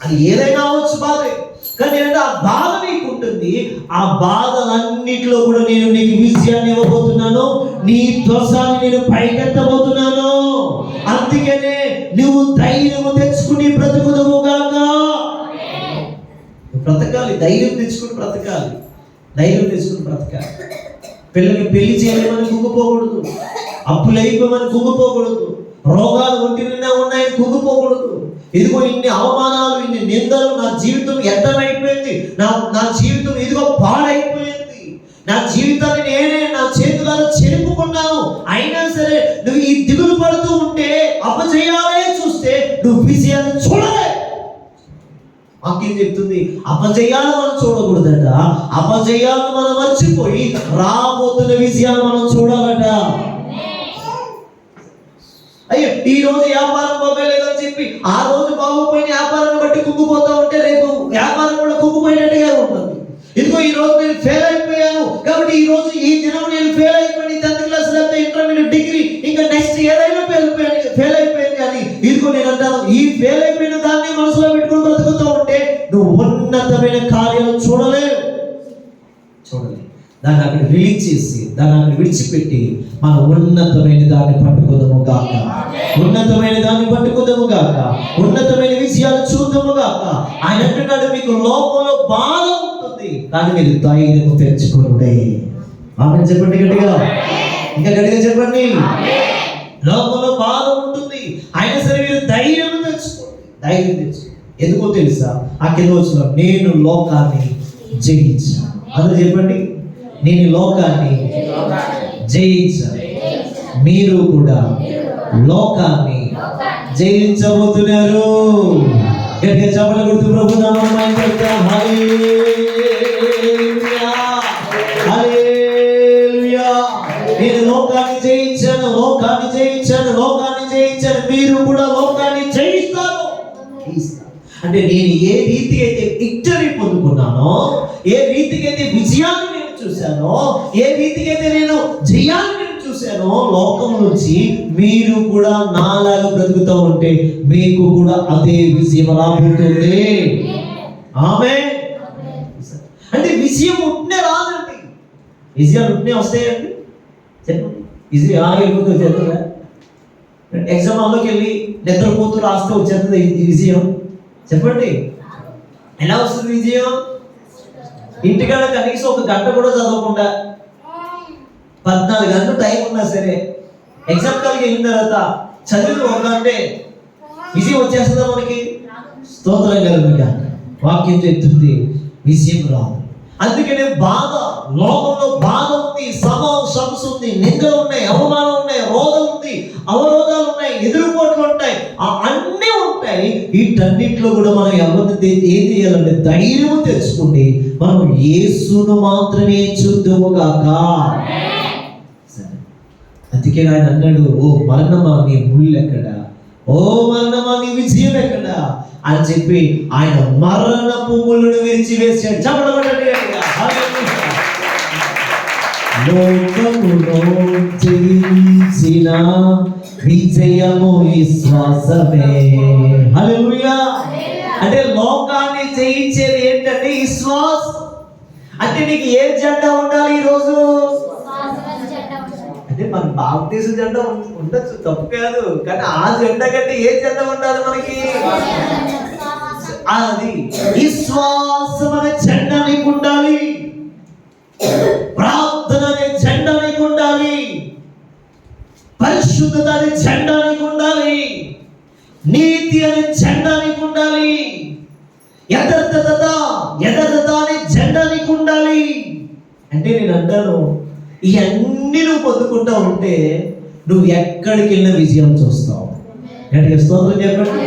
అది ఏదైనా అవ్వచ్చు బాధే. కానీ ఏంటంటే ఆ బాధ నీకు ఉంటుంది. ఆ బాధలన్నిటిలో కూడా నేను నీకు విజయాన్ని ఇవ్వబోతున్నాను, నీ దోషాన్ని నేను పైకెత్తబోతున్నాను. అందుకనే నువ్వు ధైర్యము తెచ్చుకుని బ్రతుకుదువు గాక. బ్రతకాలి, ధైర్యం తెచ్చుకుని బ్రతకాలి, ధైర్యం తెచ్చుకుని బ్రతకాలి. పిల్లలకి పెళ్లి చేయలేమని కుంగిపోకూడదు, అప్పులు అయిపోమని కుంగిపోకూడదు, రోగాలు ఒంటి నిండా ఉన్నాయని కుంగిపోకూడదు. ఇదిగో ఇన్ని అవమానాలు, ఇన్ని నిందలు, నా జీవితం వ్యర్థమైపోయింది, నా జీవితం ఇదిగో పాడైపోయింది, నా జీవితాన్ని నేనే నా చేతులను చెరుపుకున్నాను. అయినా సరే నువ్వు ఈ దిగులు పడుతూ ఉంటే, అపజయాలే చూస్తే నువ్వు విజయాన్ని చూడలే. వాక్యం చెప్తుంది, అపజయాలు మనం చూడకూడదట. అపజయాలను మనం మర్చిపోయి రాబోతున్న విజయాలు మనం చూడాలట. అయ్యో ఈ రోజు వ్యాపారం బాగోలేదని చెప్పి ఆ రోజు బాగోపోయిన వ్యాపారాన్ని బట్టి కుంగిపోతా ఉంటే రేపు వ్యాపారం కూడా కుంగిపోయినట్టుగా ఉంటుంది. ఇదిగో ఈ రోజు నేను ఫెయిల్ అయిపోయాను కాబట్టి ఈ రోజు ఈ దినం నేను ఫెయిల్ అయిపోయి 10th క్లాస్ లేదా ఇంటర్మీడియట్ డిగ్రీ ఇంకా నెక్స్ట్ ఏదైనా ఫెయిల్ అయిపోయాను. కానీ ఇదిగో నేను అంటాను, ఈ ఫెయిల్ అయిపోయిన దాన్ని మనసులో పెట్టుకుని బ్రతుకుతూ ఉంటే నువ్వు ఉన్నతమైన కార్యాలు చూడలేవు. దాన్ని అక్కడ రిలీజ్ చేసి, దాన్ని అక్కడ విడిచిపెట్టి మనం ఉన్నతమైన దాన్ని పట్టుకోదము గాక, ఉన్నతమైన దాన్ని పట్టుకోదము గాక, ఉన్నతమైన విషయాలు చూద్దాము గాక. ఆయన అంటున్నాడు, మీకు లోకంలో బాధ ఉంటుంది కానీ మీరు ధైర్యము తెచ్చుకోండి. ఆమె చెప్పండి గట్టిగా, ఇంకా గట్టిగా చెప్పండి. లోకంలో బాధ ఉంటుంది అయినా సరే మీరు ధైర్యం తెచ్చుకోండి, ధైర్యం తెచ్చుకోండి. ఎందుకో తెలుసా? ఆ కింద వచ్చిన నేను లోకాన్ని జయించాను. అందరూ చెప్పండి, నేను లోకాన్ని జయించాను. మీరు కూడా లోకాన్ని జయించబోతున్నారు. గట్టిగా చప్పట్లు కొడుతూ ప్రభు నామమున మహిమ. హల్లెలూయా, హల్లెలూయా. నేను లోకాన్ని జయించాను, లోకాన్ని జయించాను, లోకాన్ని జయించాను. మీరు కూడా లోకాన్ని జయిస్తారు. అంటే నేను ఏ రీతి అయితే విక్టరీ పొందుకున్నానో, ఏ రీతికి అయితే విజయాన్ని నేను చూశానో, ఏ రీతికి అయితే నేను జయాన్ని నేను చూశానో లోకం నుంచి, మీరు కూడా నాలాగా బ్రతుకుతూ ఉంటే మీకు కూడా అదే విజయం రాబోతుంది. ఆమేన్. అంటే విజయం ఉంటే రాదండి, విజయాలు ఉంటే వస్తాయండి. చెప్పండి, విజయం వెళ్ళిపోతే వచ్చేస్తుందా? ఎగ్జామ్ హాల్లోకి వెళ్ళి నిద్రపోతూ రాస్తే వచ్చేస్తుంది ఈ విజయం? చెప్పండి, ఎలా వస్తుంది విజయం? ఇంటికాడ కనీసం 1 గంట కూడా చదవకుండా 14 గంటలు టైం ఉన్నా సరే ఎగ్జామ్ కాల్కి వెళ్ళిన తర్వాత చదివిన 1 గంటే విజయం వచ్చేస్తుందా మనకి? స్తోత్రం కలుగుగా. వాక్యం చెప్తుంది విజయం రాదు. అందుకనే బాధ, లోకంలో బాధ ఉంది, సమస్య ఉంది, నిందలు ఉన్నాయి, అవమానం ఉన్నాయి, రోగం ఉంది, అవరోధాలు ఉన్నాయి, ఎదురుపోట్లు ఉంటాయి, అన్నీ ఉంటాయి. వీటన్నిటిలో కూడా మనం ఎవరిని ఏం చేయాలంటే ధైర్యం తెచ్చుకుండి మనం యేసును మాత్రమే చూద్దాము గాక. అందుకే ఆయన అన్నాడు, ఓ మరణమా నీ ముళ్ళు ఎక్కడా, ఓ మరణమా నీ విజయం ఎక్కడా? అని చెప్పి ఆయన మరణపు ముళ్ళును విరిచివేశాడు. చప్పట్లు కొట్టండి గట్టిగా. హల్లెలూయా. లోకములో జయించిన విజయము విశ్వాసమే. హల్లెలూయా. అంటే లోకాన్ని జయించేది ఏంటంటే విశ్వాసం. అంటే నీకు ఏ జెండా ఉండాలి ఈరోజు? అంటే మన బాప్తీసు జెండా ఉండొచ్చు, తప్పు కాదు. కానీ ఆ జెండా కంటే ఏ జెండా ఉండాలి మనకి? అది విశ్వాసం అనే జెండా నీకు ఉండాలి. ప్రార్థన అనే జెండా నీకు ఉండాలి. పరిశుద్ధత అనే జెండా నీకు ఉండాలి. నీతి అనే జెండా నీకు ఉండాలి. యథార్థత అనే జెండా నీకు ఉండాలి. అంటే నేను అంటాను, ఇవన్నీ నువ్వు పొందుకుంటా ఉంటే నువ్వు ఎక్కడికి వెళ్ళిన విజయం చూస్తావు. గట్టిగా స్తోత్రం చెప్పండి.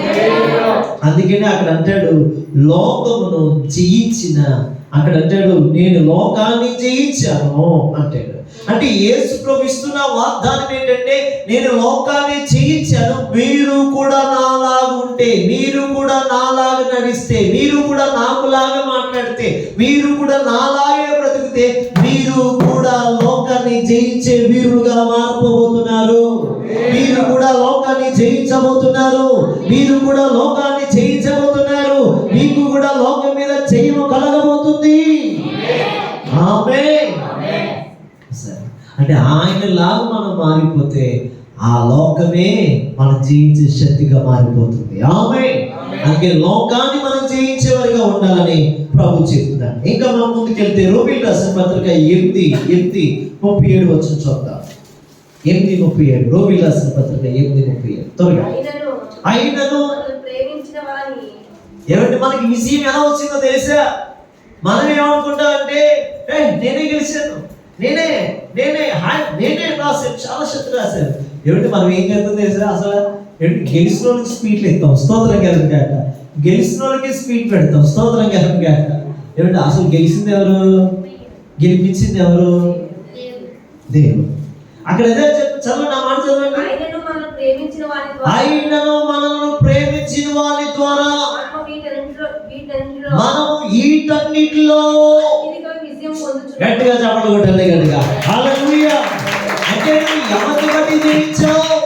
అందుకనే అక్కడ అంటాడు లోకమును జయించిన, అక్కడ అంటాడు నేను లోకాన్ని జయించాను అంటాడు. అంటే యేసు ప్రభు ఇస్తున్న వాగ్దానం ఏంటంటే నేను లోకాన్ని జయించాను, మీరు కూడా నాలాగా ఉంటే, మీరు కూడా నాలాగా నడిస్తే, మీరు కూడా నాకులాగా మాట్లాడితే, మీరు కూడా నాలాగే బ్రతికితే మీరు కూడా లోకాన్ని జయించే వీరులుగా మారిపోబోతున్నారు. మీరు కూడా లోకాన్ని జయించబోతున్నారు. మీరు కూడా లోకాన్ని జయించబోతున్నారు. మీకు కూడా లోకం మీద జయము కలగబోతుంది. ఆమేన్. అంటే ఆయనలాగా మనం మారిపోతే ఆ లోకమే మనం జయించే శక్తిగా మారిపోతుంది. ఆమేన్. అందుకే లోకాన్ని మనం జయించేవారిగా ఉండాలని ప్రభు చెప్తున్నాడు. ఇంకా మనం ముందుకెళ్తే రోమీయులకు రాసిన పత్రిక 8:37 వచ్చిన చూద్దాం. 8:37 రోమీయులకు రాసిన పత్రిక 8:37 త్వరగా. అయినను ఏమంటే మనకి విజయం ఎలా వచ్చిందో తెలుసా? మనం ఏమనుకుంటాం అంటే నేనే గెలిచాను, నేనే రాశాను, చాలా శక్తి రాశాను. ఏమిటి మనం ఏం చేస్తాం తెలుసా? అసలు ఏమిటి గెలిచిన వాళ్ళకి స్పీడ్లు ఇస్తాం, స్తోత్రం కలం కాక. గెలిచిన వాళ్ళకి స్పీడ్ పెడతాం, స్తోత్రం కలం కాక. ఏమిటి అసలు గెలిచింది ఎవరు? గెలిపించింది ఎవరు? దేవుడు. అక్కడ ఏదో చదవండి, నా మాట చదవండి. ఆయనను మనల్ని ప్రేమించిన వారి ద్వారా మనము వీటన్నిటిలో గట్టిగా చప్పట్లు కొట్టండి గట్టిగా. హల్లెలూయా. అంటే ఎవరిని బట్టి జయించావు?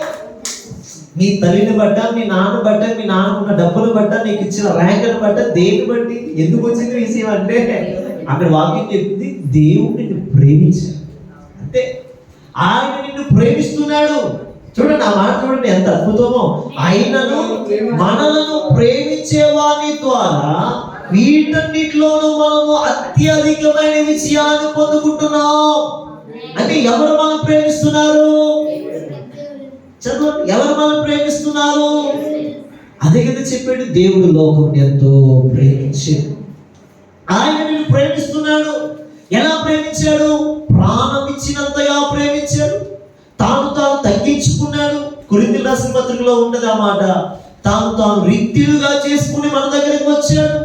నీ తల్లిని బట్ట, మీ నాన్న బట్ట, మీ నాన్నకున్న డబ్బులు బట్ట, నీకు ఇచ్చిన ర్యాంకుని బట్ట, దేని బట్టి ఎందుకు వచ్చింది విషయం అంటే అక్కడ వాక్యం చెప్తుంది దేవుడు నిన్ను ప్రేమించాడు. అంటే ఆయన నిన్ను ప్రేమిస్తున్నాడు. చూడండి ఆ మాట చూడండి ఎంత అద్భుతమో. ఆయనను మనలను ప్రేమించే వారి ద్వారా వీటన్నిటిలోనూ మనము అత్యధికమైన విజయాన్ని పొందుకుంటున్నాం. అంటే ఎవరు మనం ప్రేమిస్తున్నారు? చదవండి, ఎవరు మనం ప్రేమిస్తున్నారు? అదే కదా చెప్పాడు, దేవుడు లోకం ఎంతో ప్రేమించాడు. ఆయన నిన్ను ప్రేమిస్తున్నాడు. ఎలా ప్రేమించాడు? ప్రాణం ఇచ్చినంతగా ప్రేమించాడు. తాను తగ్గించుకున్నాడు. కొరింథీయులకు రాసిన పత్రికలో ఉంటది ఆ మాట. తాను రిక్తులుగా చేసుకుని మన దగ్గరికి వచ్చాడు.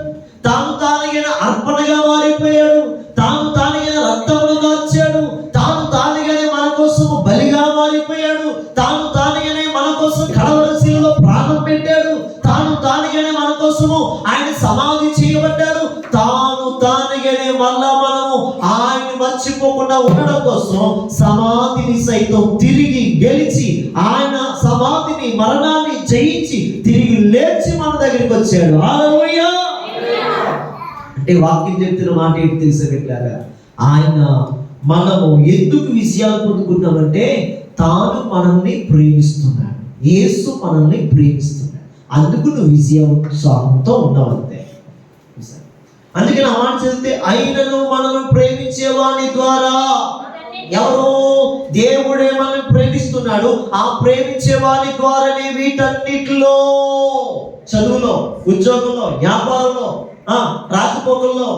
తానుగైన అర్పణగా మారిపోయాడు. తానుగైన రక్తమును కార్చాడు. తానుగానే మన కోసం బలిగా మారిపోయాడు. తానుగానే మన కోసం కలవరి శిలువలో ప్రాణం పెట్టాడు. తానుగానే మన కోసము ఆయన సమాధి చేయబడ్డాడు. తానుగానే మళ్ళా మనము ఆయన మర్చిపోకుండా ఉండడం కోసం సమాధిని సైతం తిరిగి గెలిచి, ఆయన సమాధిని మరణాన్ని జయించి తిరిగి లేచి మన దగ్గరికి వచ్చాడు. హల్లెలూయా. అంటే వాక్యం చెప్తున్న మాట ఏంటి తెలుసా బిడ్డలారా? ఆయన మనము ఎందుకు విజయాలు పొందుకున్నామంటే తాను మనల్ని ప్రేమిస్తున్నాడు. యేసు మనల్ని ప్రేమిస్తున్నాడు. అందుకు నువ్వు విజయోత్సాహంతో ఉన్నావంతే. అందుకని ఆ మాట చదివితే ఆయనను మనల్ని ప్రేమించే వాని ద్వారా, ఎవరు? దేవుడే మనల్ని ప్రేమిస్తున్నాడు. ఆ ప్రేమించే వాని ద్వారానే వీటన్నిటిలో, చదువులో, ఉద్యోగంలో, వ్యాపారంలో, రాకపోకల్లో,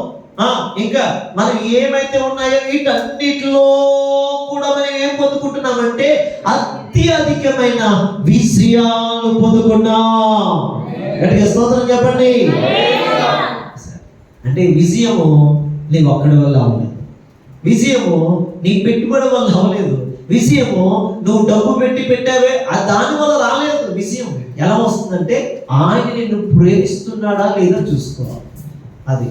ఇంకా మనం ఏమైతే ఉన్నాయో వీటన్నిటిలో కూడా మనం ఏం పొందుకుంటున్నామంటే అత్యధికమైన విజయాలు పొందుకున్నాం. గట్టిగా స్తోత్రం చెప్పండి. అంటే విజయము నీకు ఒక్కడి వల్ల అవ్వలేదు. విజయము నీ పెట్టుబడి వల్ల అవ్వలేదు. విజయము నువ్వు డబ్బు పెట్టావే దాని వల్ల రాలేదు. విజయం ఎలా వస్తుందంటే ఆయన నిన్ను ప్రేమిస్తున్నాడా లేదా చూసుకోవాలి. అది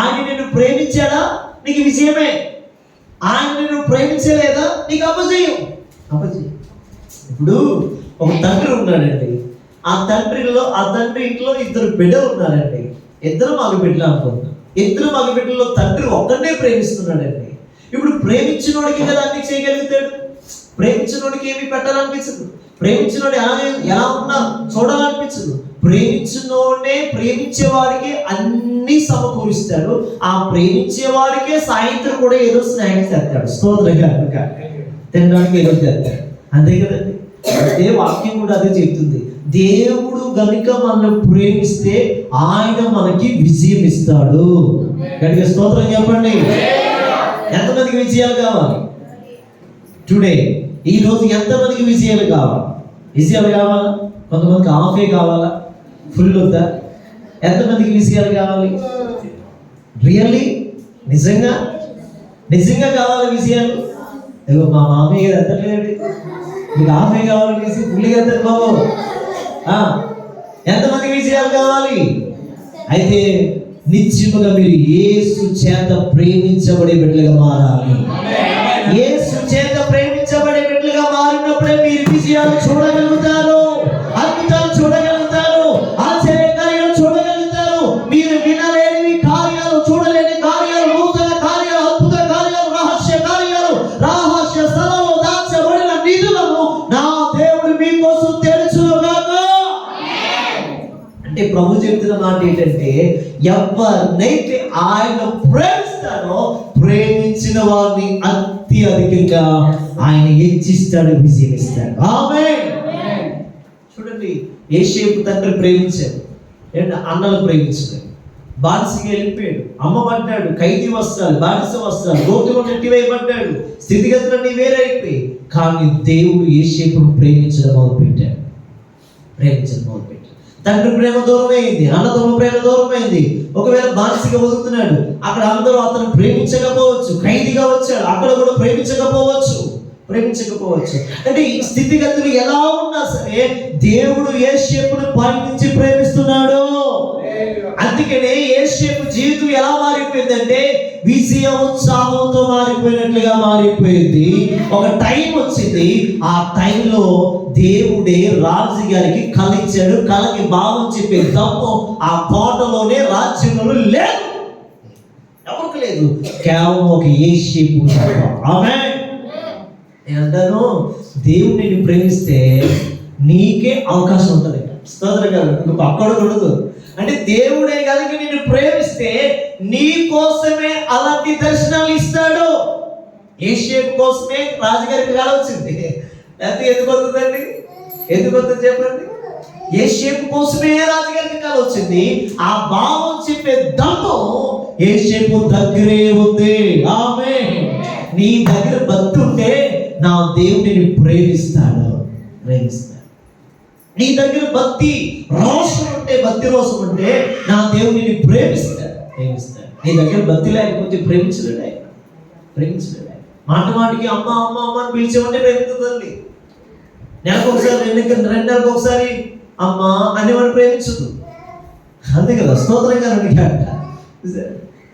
ఆయన నిన్ను ప్రేమించాడా నీకు విజయమే, ఆయన నిన్ను ప్రేమించలేదా నీకు అపజయం. ఇప్పుడు ఒక తండ్రి ఉన్నాడండి, ఆ తండ్రి ఇంట్లో ఇద్దరు బిడ్డలు ఉన్నారండి. ఇద్దరు మగ బిడ్డలు అనుకుంటున్నాం. ఇద్దరు మగ బిడ్డల్లో తండ్రి ఒక్కడే ప్రేమిస్తున్నాడండి. ఇప్పుడు ప్రేమించినోడికి కదా అన్ని చేయగలుగుతాడు, ప్రేమించినోడికి ఏమి పెట్టాలనిపించదు, ప్రేమించినోడు ఎలా ఉన్నా చూడాలనిపించదు. ప్రేమించినోడే ప్రేమించేవాడికి అన్ని సమకూరుస్తాడు. ఆ ప్రేమించేవాడికే సాయంత్రం కూడా ఏదో స్నాక్స్ తెస్తాడు, స్తోత్రంగా తినడానికి ఏదో తెస్తాడు. అంతే కదండి. అదే వాక్యం కూడా అదే చెప్తుంది. దేవుడు గనుక మనల్ని ప్రేమిస్తే ఆయన మనకి విజయం ఇస్తాడు. గట్టిగా స్తోత్రం చెప్పండి. ఎంతమందికి విజయాలు కావాలి టుడే? ఈ రోజు ఎంతమందికి విజయాలు కావాలి? విజయాలు కావాలా? కొంతమందికి హాఫే కావాలా, ఫుల్ వద్దా? ఎంతమందికి విజయాలు కావాలి? రియల్లీ నిజంగా కావాలి విజయాలు? ఏదో మా మామయ్య గారు ఎత్తలేదండి, మీకు హాఫే కావాలనేసి ఫుల్గా ఎత్తారు బాబు. ఎంతమందికి విజయాలు కావాలి? అయితే నిత్యముగా మీరు యేసు చేత ప్రేమించబడే బిడ్డలుగా మారాలి. యేసు చేత ప్రేమించబడే బిడ్డలుగా మారినప్పుడే మీరు విజయాలు చూడగలుగుతారు, అద్భుతాలు చూడగలుగుతారు, ఆశ్చర్య కార్యాలు చూడగలుగుతారు. మీరు వినలేని కార్యాలు, చూడలేని కార్యాలు, నూతన కార్యాలు, అద్భుత కార్యాలు, రహస్య స్థలంలో దాచబడిన నిధులను నా దేవుడు మీకోసం తెరుచుగాక. అంటే ప్రభు చెప్తున్న మాట ఏంటంటే, ఎవరినైతే ఆయన ప్రేమిస్తాడో ప్రేమించిన వారిని అత్యధికంగా ఆయన హెచ్చిస్తాడు, విజయం ఇస్తాడు. ఆమేన్. చూడండి, యోసేపు తండ్రి ప్రేమించాడు, అన్నలు ప్రేమించాడు. బానిసగా వెళ్ళిపోయాడు, అమ్మబడ్డాడు, ఖైదీ వస్త్రాలు, బానిస వస్త్రాలు, గోతులో నెట్టివేయబడ్డాడు, స్థితిగతులన్నీ వేరైపోయి. కానీ దేవుడు యోసేపును ప్రేమించడం మొదలుపెట్టాడు. తండ్రి ప్రేమ దూరమైంది, అన్నదమ్ముల ప్రేమ దూరమైంది. ఒకవేళ బానిసగా వదులుతున్నాడు, అక్కడ అందరూ అతను ప్రేమించకపోవచ్చు. ఖైదీగా వచ్చాడు, అక్కడ కూడా ప్రేమించకపోవచ్చు. అంటే ఈ స్థితిగతులు ఎలా ఉన్నా సరే దేవుడు యోసేపును పైనుంచి ప్రేమిస్తున్నాడు. అందుకనే యోసేపు జీవితం ఎలా మారిపోయిందంటే విజయ ఉత్సాహంతో మారిపోయినట్లుగా మారిపోయింది. ఒక టైం వచ్చింది, ఆ టైంలో దేవుడే రాజు గారికి కలిచ్చాడు. కలకి భావం చెప్పే దమ్ము ఆ కోటలోనే రాజ్యంలో లేదు, ఎవరికి లేదు, కేవలం ఒక యోసేపు. ఆమేన్. నేను అంటాను, దేవుడు నిన్ను ప్రేమిస్తే నీకే అవకాశం ఉంటుంది. స్తోత్రం గారు, నువ్వు పక్కడు ఉండదు. అంటే దేవుడే కనుక నిన్ను ప్రేమిస్తే నీ కోసమే అలాంటి దర్శనాలు ఇస్తాడు. యోసేపు కోసమే రాజుగారికి కల వచ్చింది. లేకపోతే ఎందుకు వస్తుందండి? ఎందుకు వస్తుంది చెప్పండి? యోసేపు కోసమే రాజుగారికి కల వచ్చింది. ఆ భావం చెప్పే దమ్ము యోసేపు దగ్గరే ఉంది. ఆమేన్. నీ దగ్గర భక్తి ఉంటే నా దేవుడిని ప్రేమిస్తాడు. నీ దగ్గర భక్తి రోషం ఉంటే, భక్తి రోషం ఉంటే నా దేవుడిని ప్రేమిస్తాడు. నీ దగ్గర భక్తి లేకపోతే ప్రేమించలేడు. మాటికి అమ్మ అమ్మ అమ్మ అని పిలిచేవంటే ప్రేమించదండి. నెలకు ఒకసారి, రెండు నెలలకు ఒకసారి అమ్మ అనేవాడు ప్రేమించదు. అంతే కదా, స్తోత్రం గారు.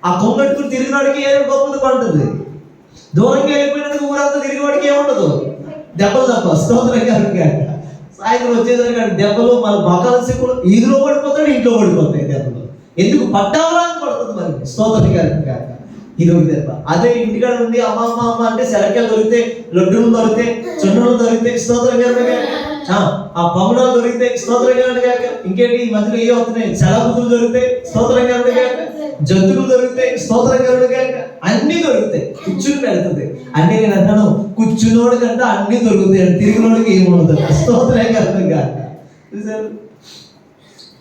ఆ కొంగట్టుకుని తిరిగినాడికి ఏదో గొప్పది పడుతుంది. దూరంగా వెళ్ళిపోయినందుకు ఊరంతా తిరిగివాడికి ఏముండదు, దెబ్బలు తప్ప. స్తోత్రం గారు. సాయంత్రం వచ్చేసరికి దెబ్బలు, మన బకాల సిక్కులు, ఈదులో పడిపోతాడు, ఇంట్లో పడిపోతాయి దెబ్బలు. ఎందుకు పడ్డావరా అని పడుతుంది మరి. స్తోత్రం గారు. ఇది ఒక దెబ్బ. అదే ఇంటికాడ ఉంది అమ్మ అమ్మ అమ్మ అంటే శరకాయలు దొరికితే, లడ్డూలు దొరికితే, చున్నలు దొరికితే, స్తోత్రం గారు. ఆ పొంగడాలు దొరికితే, స్తోత్రం గారు. ఇంకేంటి ఈ మధ్యలో ఏ అవుతున్నాయి, చలబుద్ధులు దొరికితే, స్తోత్రం గారు. జంతువులు దొరుకుతాయి, స్తోత్రం గారు. అన్ని దొరుకుతాయి, కూర్చుని పెడుతుంది. అంటే నేను అంటాను, కూర్చున్నోడు కంటే అన్ని దొరుకుతాయి, తిరిగినోడికి ఏముంటుంది. స్తోత్రం గారు.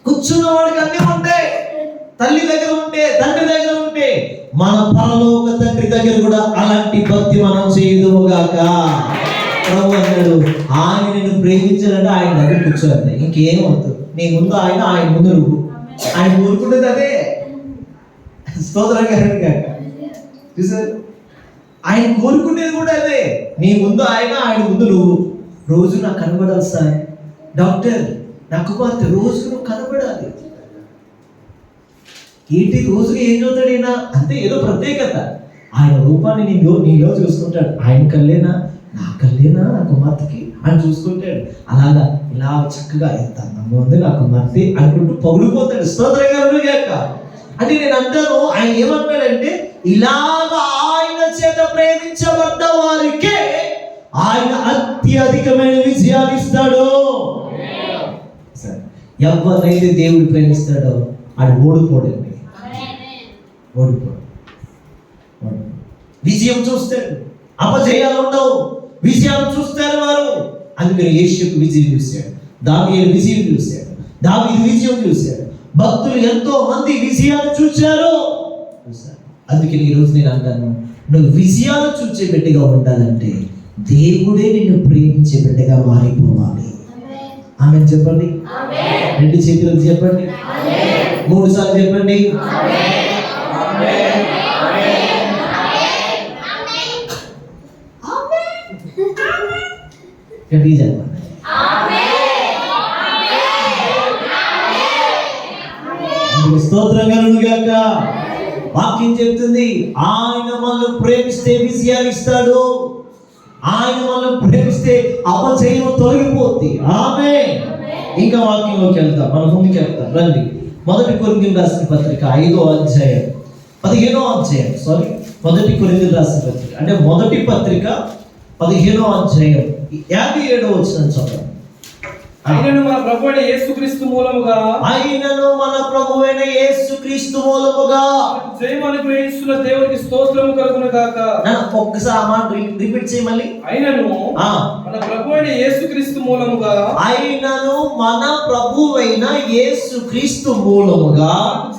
కూర్చున్నవాడికి అన్ని ఉంటాయి. తల్లి దగ్గర ఉంటే, తండ్రి దగ్గర ఉంటే, మన పరలోక తండ్రి దగ్గర కూడా అలాంటి భక్తి మనం చేయదుగాక. ప్రభు అన్నాడు, ఆయన నిన్ను ప్రేమించాలంటే ఆయన దగ్గర కూర్చోండి, ఇంకేం వద్దు. నీ ముందు ఆయన ముందు నువ్వు. ఆయన ఊరుకుంటుంది అదే. స్తోత్రం గారు. చూసారు, ఆయన కోరుకునేది కూడా అదే. నీ ముందు ఆయన ముందు నువ్వు. రోజు నాకు కనబడాలి సార్, డాక్టర్ నా కుమార్తె రోజుకు నువ్వు కనబడాలి. ఏంటి రోజుకి ఏం చదువుతాడు ఈయన అంటే ఏదో ప్రత్యేకత. ఆయన రూపాన్ని నీలో చూసుకుంటాడు. ఆయన కళ్ళేనా నా కళ్ళేనా నా కుమార్తెకి అని చూసుకుంటాడు. అలాగా ఇలా చక్కగా ఎంత అందంగా ఉంది నా కుమార్తె అనుకుంటూ పొగిడిపోతాడు. స్తోత్రం గాక. అంటే నేను అంటాను, ఆయన ఏమంటాడంటే ఇలాగా ఆయన చేత ప్రేమించబడ్డ వారికే ఆయన అత్యధికమైన విజయాలు ఇస్తాడు. ఎవరినైతే దేవుడు ప్రేమిస్తాడో ఆడు ఓడిపోడండి. విజయం చూస్తాడు, అపజయాలు ఉండవు. విజయాలు చూస్తారు వారు. అందుకని యేషుకు విజయం చూశాడు, దావీదు విజయం చూశాడు, దావీదు విజయం చూశాడు. భక్తులు ఎంతో మంది విజయాలు చూశారు. అందుకని ఈరోజు నేను అంటాను, నువ్వు విజయాలు చూసే బిడ్డగా ఉండాలంటే దేవుడే నిన్ను ప్రేమించే బిడ్డగా మారిపోవాలి. ఆమె చెప్పండి. 2 చేతులకు చెప్పండి. 3 సార్లు చెప్పండి. స్తోత్రం కలుగును గాక. వాక్యం చెప్తుంది, ఆయన మనల్ని ప్రేమిస్తే విజయాలు ఇస్తాడు. ఆయన మనల్ని ప్రేమిస్తే అపజయం తొలగిపోద్ది. ఆమేన్. ఇంకా వాక్యంలోకి వెళ్తాం, మనం ముందుకు వెళ్తాం. రండి. 1 కొరింథీయులకు రాసిన పత్రిక 5వ అధ్యాయం 15వ అధ్యాయం 1 కొరింథీయులకు రాసిన పత్రిక అంటే మొదటి పత్రిక 15వ అధ్యాయం 57వ వచనం చదవండి. ఆయనను మన ప్రభువైన యేసుక్రీస్తు మూలముగా జయము అనుగ్రహించున్న దేవునికి స్తోత్రము కలుగును గాక. ఒక్కసారి ఆ మాట రిపీట్ చేయి మళ్ళీ. ఆయనను మన ప్రభువైన యేసుక్రీస్తు మూలముగా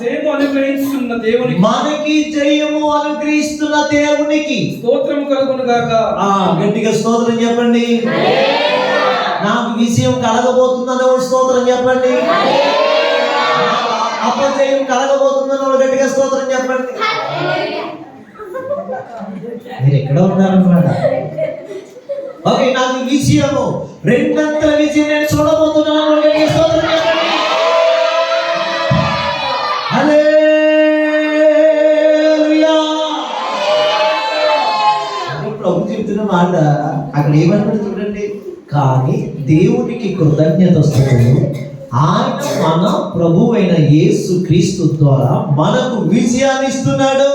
జయము అనుగ్రహించున్న దేవునికి మనకి జయము అనుగ్రహిస్తున్న దేవునికి స్తోత్రము కలుగును గాక. గట్టిగా స్తోత్రం చెప్పండి. నాకు విజయం కలగబోతుందని స్తోత్రం చెప్పండి. అపజయం కలగబోతుందని గట్టిగా స్తోత్రం చెప్పండి. మీరు ఎక్కడ ఉన్నారన్నమాట. ఓకే, నాకు విజయము 2 అంతల విజయం నేను చూడబోతున్నాను. గట్టిగా స్తోత్రం చెప్పండి. హల్లెలూయా. ప్రభు చెప్తున్న మాట అక్కడ ఏమన్నాడు చూడండి. కానీ దేవునికి కృతజ్ఞతాస్తుతులు, ఆయన మన ప్రభువైన యేసు క్రీస్తు ద్వారా మనకు విజయాన్ని ఇస్తున్నాడు.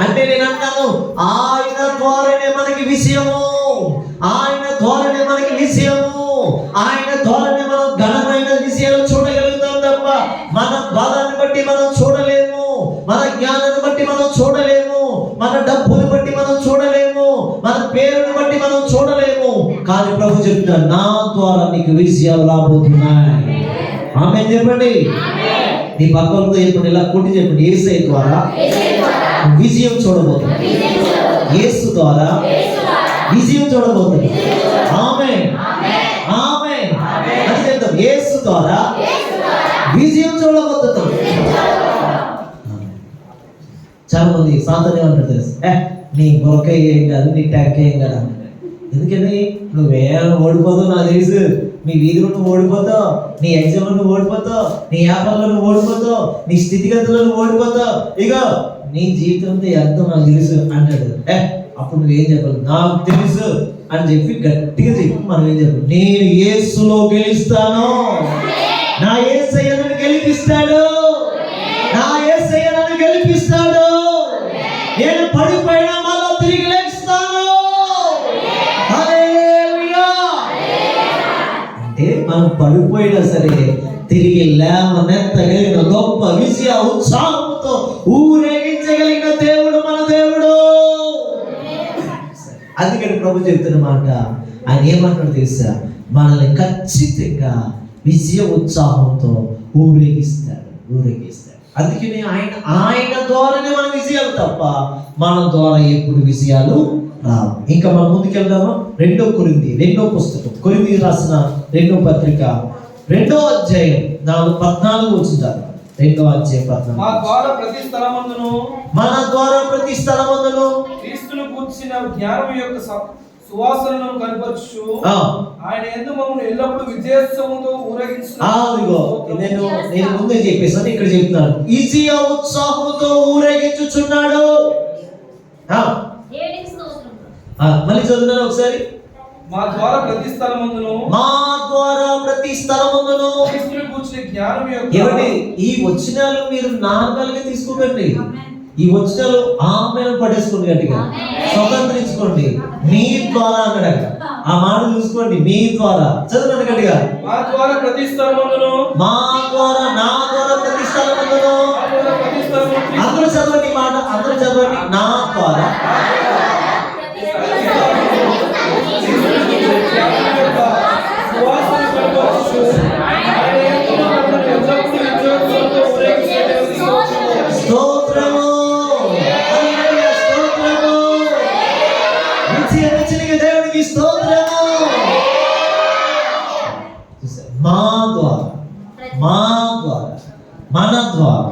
అంటే నేను అంటాను, ఆయన ద్వారానే మనకి విజయము, ఆయన ద్వారానే మనకి విజయము, ఆయన ద్వారానే మనం ఘనమైన విజయాలు చూడగలుగుతాం తప్ప మన బలాన్ని బట్టి మనం చూడలేము, మన జ్ఞానాన్ని బట్టి మనం చూడలేము, మన డబ్బుని బట్టి మనం చూడలేము, మన పేరుని బట్టి మనం చూడలేము. కానీ ప్రభు చెప్తున్నాడు, నా ద్వారా నీకు విజయాలు రాబోతున్నాయి. ఆమేన్ చెప్పండి. నీ పక్కలతో చెప్పండి, ఇలా కొట్టి చెప్పండి. యేసయ్య ద్వారా విజయం చూడబోతుంది. యేసు ద్వారా విజయం చూడబోతుంది. ఆమేన్ ఆమేన్. అది చెప్తాం, యేసు ద్వారా విజయం చూడబోతున్నాం. చాలా మంది సాంతనే అంటారు తెలుసు, నీ బొరకాయ ఏం కాదు, నీ ట్యాంక్ ఏం కాదు. ఎందుకని నువ్వేం ఓడిపోతావు నాకు తెలుసు. నీ వీధిలో నువ్వు ఓడిపోతావు, నీ ఎగ్జామ్లో నువ్వు ఓడిపోతావు, నీ వ్యాపారంలో నువ్వు ఓడిపోతావు, నీ స్థితిగతుల్లో నువ్వు ఓడిపోతావు. ఇక నీ జీవితంతో ఎంత నాకు తెలుసు అంటాడు. అప్పుడు నువ్వేం చెప్పాలి, నాకు తెలుసు అని చెప్పి గట్టిగా చెప్పి మనం ఏం చెప్పాలి, నేను యేసులో గెలుస్తాను, నా యేసయ్య నన్ను గెలిపిస్తాడు, నా యేసయ్య నన్ను గెలిపిస్తాడు, నేను పడిపోయినా మళ్ళా తిరిగి లేస్తాను. హల్లెలూయా. అంటే మనం పడిపోయినా సరే తిరిగి లేవనెత్తగలిగిన గొప్ప విజయ ఉత్సాహంతో ఊరేగించగలిగిన దేవుడు మన దేవుడు. అందుకని ప్రభు చెప్తున్న మాట, ఆయన ఏమంటాడు తెలుసా, మనల్ని ఖచ్చితంగా విజయ ఉత్సాహంతో ఊరేగిస్తాడు. అందుకని ఆయన ద్వారానే మన విజయాలు తప్ప మన ద్వారా ఎప్పుడు విజయాలు రావు. ఇంకా మనం ముందుకెళ్దామా. 2 కొరింథీ పుస్తకం, కొరింథీ రాసిన 2వ పత్రిక 2వ అధ్యాయం 14 వచ్చింది. 2వ అధ్యాయం 14. మన ద్వారా ప్రతి స్థలమందును క్రీస్తును గూర్చిన జ్ఞానం యొక్క సువాసనలను కనపరచు ఆయన యందు మమ్మల్ని ఎల్లప్పుడూ విజయోత్సవంతో ఊరేగించును. అదిగో నేను ముందే చెప్పేసాను, ఇక్కడ చెప్తున్నాను. ఈజియా ఉత్సాహంతో ఊరేగించుచున్నాడు. మళ్ళీ చదువుతున్నాను ఒకసారి. మా ద్వారా ప్రతి స్థలమందును క్రీస్తుని గూర్చిన జ్ఞానం యొక్క. ఏమండి, ఈ వచనాలు మీరు నార్మల్గా తీసుకోకండి. ఈ వచనాలు ఆమెను పడేసుకోండి, గట్టిగా స్వతంత్రించుకోండి. మీ ద్వారా అన్నాడు. ఆ మాట చూసుకోండి, మీ ద్వారా. చదవండి గట్టిగా. మా ద్వారా ప్రతి స్థలమందును, మా ద్వారా, నా ద్వారా ప్రతి స్థలమందును. అందరూ చదవండి ఈ మాట, అందరూ చదవండి. నా ద్వారా స్తోత్రము, స్తోత్రము, దేవునికి స్తోత్రము. మా ద్వారా, మా ద్వారా, మన ద్వారా,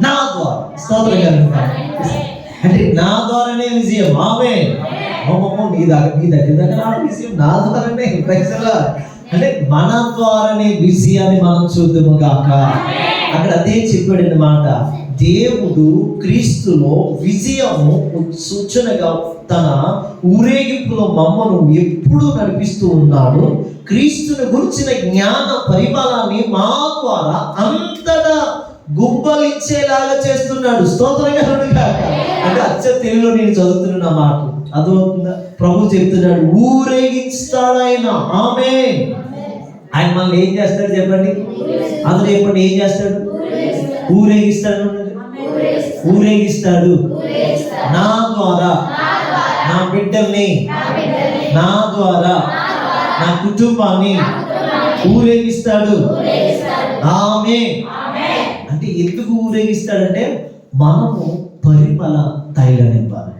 నా ద్వారా. స్తోత్రం అంటే నా ద్వారానే విజయం. ఆమె నీ దగ్గర విజయం నా ద్వారానే. అంటే మన ద్వారానే విజయాన్ని మనం చూద్దాము గాక. అక్కడ అదే చెప్పాడు అన్నమాట. దేవుడు క్రీస్తులో విజయము సూచనగా తన ఊరేగింపులో మమ్మను ఎప్పుడూ నడిపిస్తూ ఉన్నాడు. క్రీస్తుని గురించిన జ్ఞాన పరిమళాన్ని మా ద్వారా అంతటా గుంపలించేలాగా చేస్తున్నాడు. స్తోత్రంగా అంటే అచ్చ తెలుగులో నేను చదువుతున్న మాట అదవుతుందా? ప్రభు చెప్తున్నాడు, ఊరేగిస్తాడు ఆయన. ఆమేన్. ఆయన మనల్ని ఏం చేస్తాడు చెప్పండి? అందులో చెప్పండి, ఏం చేస్తాడు? ఊరేగిస్తాడు. ఊరేగిస్తాడు నా ద్వారా, నా బిడ్డల్ని, నా ద్వారా నా కుటుంబాన్ని ఊరేగిస్తాడు. ఆమేన్. అంటే ఎందుకు ఊరేగిస్తాడంటే మనము పరిమళ తైలాన్ని ఇవ్వాలి.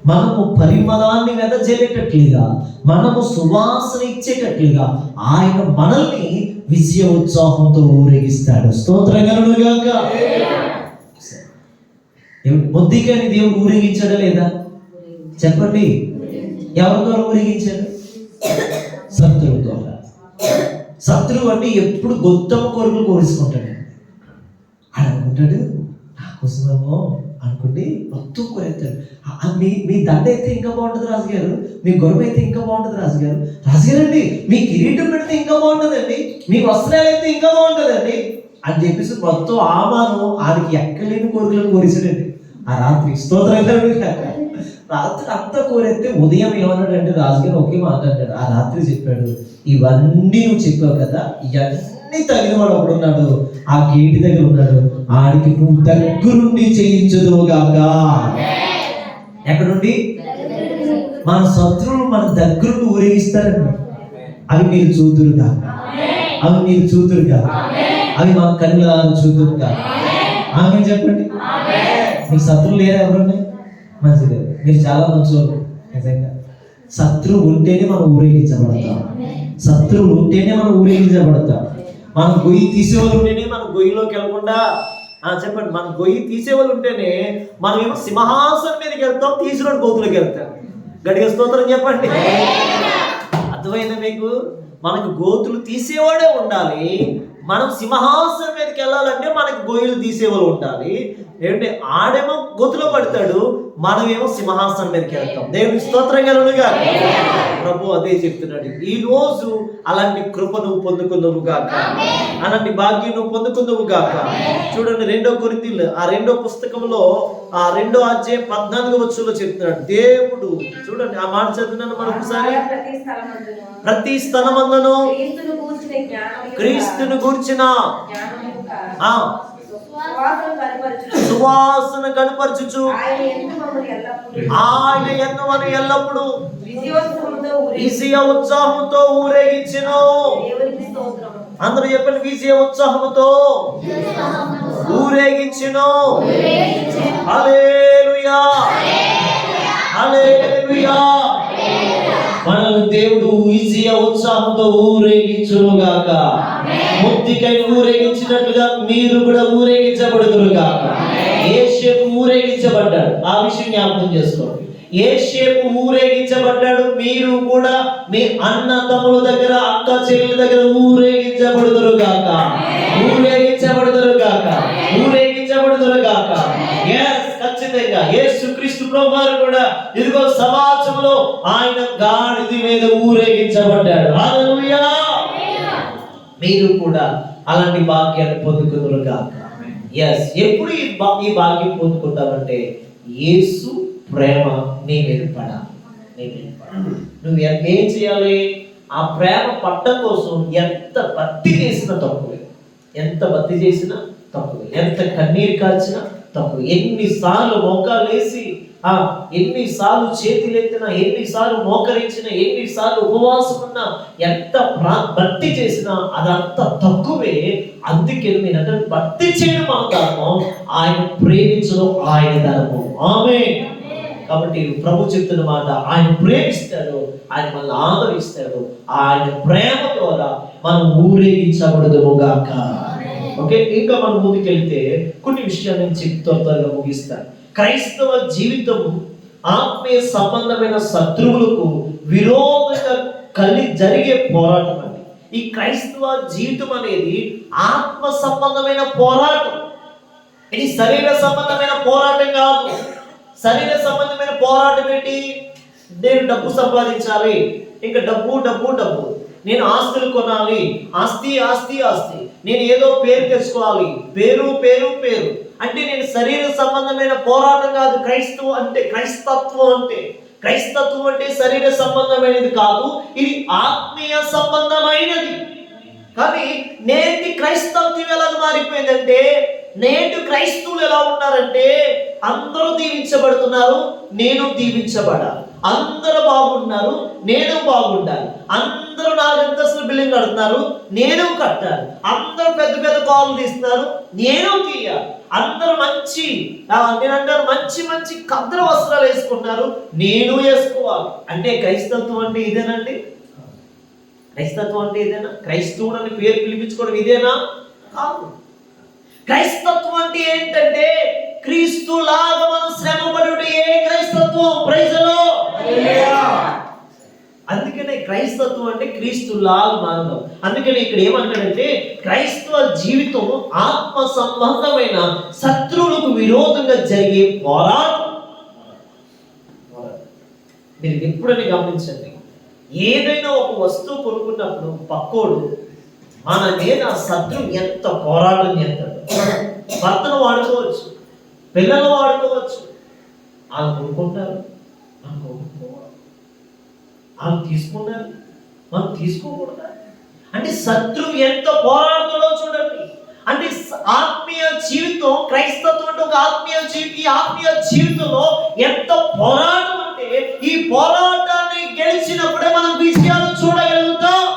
మనము పరిమళాన్ని వెదజల్లేటట్లుగా, మనము సువాసన ఇచ్చేటట్లుగా ఆయన మనల్ని విజయ ఉత్సాహంతో ఊరేగిస్తాడు. స్తోత్రం కలుగును గాక. మొద్దికాయని దేవుడు ఊరేగించాడా లేదా చెప్పండి? ఎవరితో ఊరేగించాడు? శత్రువుతో. శత్రువు అంటే ఎప్పుడు గొప్ప కోరికలు కోరుకుంటాడు. ఆయన అనుకుంటాడు, నా కోసమేమో అనుకోండి మొత్తం కోరేస్తాడు. మీ దండ అయితే ఇంకా బాగుంటుంది రాజుగారు, మీ గొడవ అయితే ఇంకా బాగుంటుంది రాజుగారు. రాజుగారండి మీ కిరీటం పెడితే ఇంకా బాగుంటుందండి, మీ వస్త్రాలు అయితే ఇంకా బాగుంటుందండి అని చెప్పేసి మొత్తం ఆమాను ఆయనకి ఎక్కలేని కోరికలను కోరిసాడండి ఆ రాత్రి. స్తోత్రం. రాత్రి అంతా కోరేస్తే ఉదయం ఏమన్నాడంటే రాజుగారు ఒకే మాట అంటాడు. ఆ రాత్రి చెప్పాడు, ఇవన్నీ నువ్వు చెప్పావు కదా, ఇవన్నీ తగిన వాడు ఒకడున్నాడు, ఆ గేటు దగ్గర ఉన్నాడు, ఆడికి నువ్వు దగ్గరుండి చేయించదువు గాక. ఎక్కడుండి? మన శత్రువులు మన దగ్గరుండి ఊరేగిస్తారండి. అవి మీరు చూదురుగా, అవి మీరు చూదురుగా, అవి మన కళ్ళ చూదురుగా. ఆమె చెప్పండి. మీకు శత్రువులు లేరా? ఎవరండి? మంచిది, మీరు చాలా మంచివాళ్ళు. నిజంగా శత్రువు ఉంటేనే మనం ఊరేగించబడతాం. శత్రువులు ఉంటేనే మనం ఊరేగించబడతాం. మనం గొయ్యి తీసేవాళ్ళు ఉంటేనే మనం గొయ్యిలోకి వెళ్ళకుండా చెప్పండి, మనం గొయ్యి తీసేవాళ్ళు ఉంటేనే మనం ఏమో సింహాసనం మీదకి వెళ్తాం, తీసినోడు గోతులోకి వెళ్తాం. గడిగ స్తోత్రం చెప్పండి. అర్థమైందా మీకు? మనకు గోతులు తీసేవాడే ఉండాలి, మనం సింహాసనం మీదకి వెళ్ళాలంటే మనకి గొయ్యలు తీసేవాళ్ళు ఉండాలి. ఏంటంటే ఆడేమో గోతులో పడతాడు, మనమేమో సింహాసనం మీదకి వెళ్తాం. దేవుని స్తోత్రం కలుగునుగా. ప్రభు అదే చెప్తున్నాడు, ఈ రోజు అలాంటి కృప నువ్వు పొందుకుందువు గాక, అలాంటి భాగ్యం నువ్వు పొందుకుందువు గాక. చూడండి 2 కొరింథీయులు ఆ 2వ పుస్తకంలో ఆ 2వ అధ్యాయం 14వ వచనంలో చెప్తున్నాడు దేవుడు. చూడండి ఆ మాట చదువుతున్నాను మరొకసారి. ప్రతి స్థలమందును క్రీస్తును గూర్చిన సువాసన కనపరచుచు ఆయన యందు మనం ఎల్లప్పుడూ విజయ ఉత్సాహంతో ఊరేగించెను. అందరూ చెప్పండి, విజయ ఉత్సాహంతో ఊరేగించెను. హల్లెలూయా, హల్లెలూయా. మనల్ని దేవుడు విజయ ఉత్సాహంతో ఊరేగించును గాక. ముద్దికై ఊరేగించినట్లుగా మీరు కూడా ఊరేగించబడుదురు గాక. యేసు ఊరేగించబడ్డాడు, ఆ విషయం జ్ఞాపకం చేసుకోండి. యేసేపు ఊరేగించబడ్డాడు. మీరు కూడా మీ అన్న తమ్ముల దగ్గర, అక్క చెల్లెల దగ్గర ఊరేగించబడుదురు గాక, ఊరేగించబడుదురు గాక, ఊరేగించబడుదురు గాక. ఖచ్చితంగా యేసుక్రీస్తు ప్రభువారు కూడా ఇదిగో సమాజంలో ఆయన గాడిద మీద ఊరేగించబడ్డాడు. హల్లెలూయా. మీరు కూడా అలాంటి భాగ్యాన్ని పొందుకుందురు గాక. ఎప్పుడు ఈ భాగ్యం పొందుకుంటామంటే యేసు ప్రేమ నీ మీద పడాలి. నువ్వు ఏం చేయాలి? ఆ ప్రేమ పట్టడం కోసం ఎంత భక్తి చేసినా తక్కువే, ఎంత భక్తి చేసినా తక్కువే, ఎంత కన్నీరు కాల్చినా తక్కువ. ఎన్నిసార్లు మోకాలు వేసి, ఎన్నిసార్లు చేతులెత్తినా, ఎన్నిసార్లు మోకరించినా, ఎన్నిసార్లు ఉపవాసం ఉన్నా, ఎంత భక్తి చేసినా అదంత తక్కువే. అందుకే నేను భక్తి చేయడం మన ధర్మం, ఆయన ప్రేమించడం ఆయన ధర్మం. ఆమేన్. కాబట్టి ప్రభు చెప్తున్న మాట, ఆయన ప్రేమిస్తాడు, ఆయన మనల్ని ఆదరిస్తాడు. ఆయన ప్రేమ ద్వారా మనం ఊరేగించబడదుము గాక. ఓకే, ఇంకా మనం ముందుకెళ్తే కొన్ని విషయాలు నేను త్వరగా ముగిస్తాను. క్రైస్తవ జీవితం ఆత్మీయ సంబంధమైన శత్రువులకు విరోధంగా జరిగే పోరాటం అండి. ఈ క్రైస్తవ జీవితం అనేది ఆత్మ సంబంధమైన పోరాటం. ఇది శరీర సంబంధమైన పోరాటం కాదు. శరీర సంబంధమైన పోరాటం ఏంటి? నేను డబ్బు సంపాదించాలి, ఇంకా డబ్బు డబ్బు డబ్బు, నేను ఆస్తులు కొనాలి, ఆస్తి ఆస్తి ఆస్తి, నేను ఏదో పేరు తెచ్చుకోవాలి, పేరు పేరు పేరు అంటే నేను శరీర సంబంధమైన పోరాటం కాదు. క్రైస్తత్వం అంటే శరీర సంబంధమైనది కాదు, ఇది ఆత్మీయ సంబంధమైనది. కానీ నేటి క్రైస్తవ్యం ఎలా మారిపోయిందంటే, నేటి క్రైస్తవులు ఎలా ఉన్నారంటే, అందరూ దీవించబడుతున్నారు, నేను దీవించబడాలి. అందరూ బాగున్నారు, నేను బాగుండాలి. అందరూ 4 అంతస్తుల బిల్డింగ్ కడుతున్నారు, నేను కట్టాలి. అందరూ పెద్ద పెద్ద కాళ్ళు తీస్తున్నారు, నేను తీయాలి. అందరూ మంచి మంచి కద్ర వస్త్రాలు వేసుకుంటున్నారు, నేను వేసుకోవాలి. అంటే క్రైస్తత్వం అంటే ఇదేనండి? క్రైస్తత్వం అంటే ఇదేనా? క్రైస్తవుడు అని పేరు పిలిపించుకోవడం ఇదేనా? కాదు. క్రైస్తత్వం అంటే ఏంటంటే క్రీస్తులాగా మనం శ్రమపడుట క్రైస్తత్వం. Praise the lord. అందుకనే క్రైస్తత్వం అంటే క్రీస్తులాగా మారడం. అందుకని ఇక్కడ ఏమంటాడంటే క్రైస్తవ జీవితం ఆత్మ సంబంధమైన శత్రువులకు విరోధంగా జరిగే పోరాటం. మీరు ఎప్పుడని గమనించండి, ఏదైనా ఒక వస్తువు కొనుక్కున్నప్పుడు పక్కోడు మన మీద శత్రువు ఎంత పోరాటం చేస్తాడు. భర్తను వాడుకోవచ్చు, పిల్లలు వాడుకోవచ్చు, వాళ్ళు కొనుక్కుంటారు, వాళ్ళు తీసుకున్నారు, మనం తీసుకోకూడదా? అంటే శత్రువు ఎంత పోరాడుతాడో చూడండి. అంటే ఆత్మీయ జీవితం, క్రైస్తత్వం అంటే ఒక ఆత్మీయ జీవితం. ఈ ఆత్మీయ జీవితంలో ఎంత పోరాటం అంటే, ఈ పోరాటాన్ని గెలిచినప్పుడే మనం విజయాలు చూడగలుగుతాం.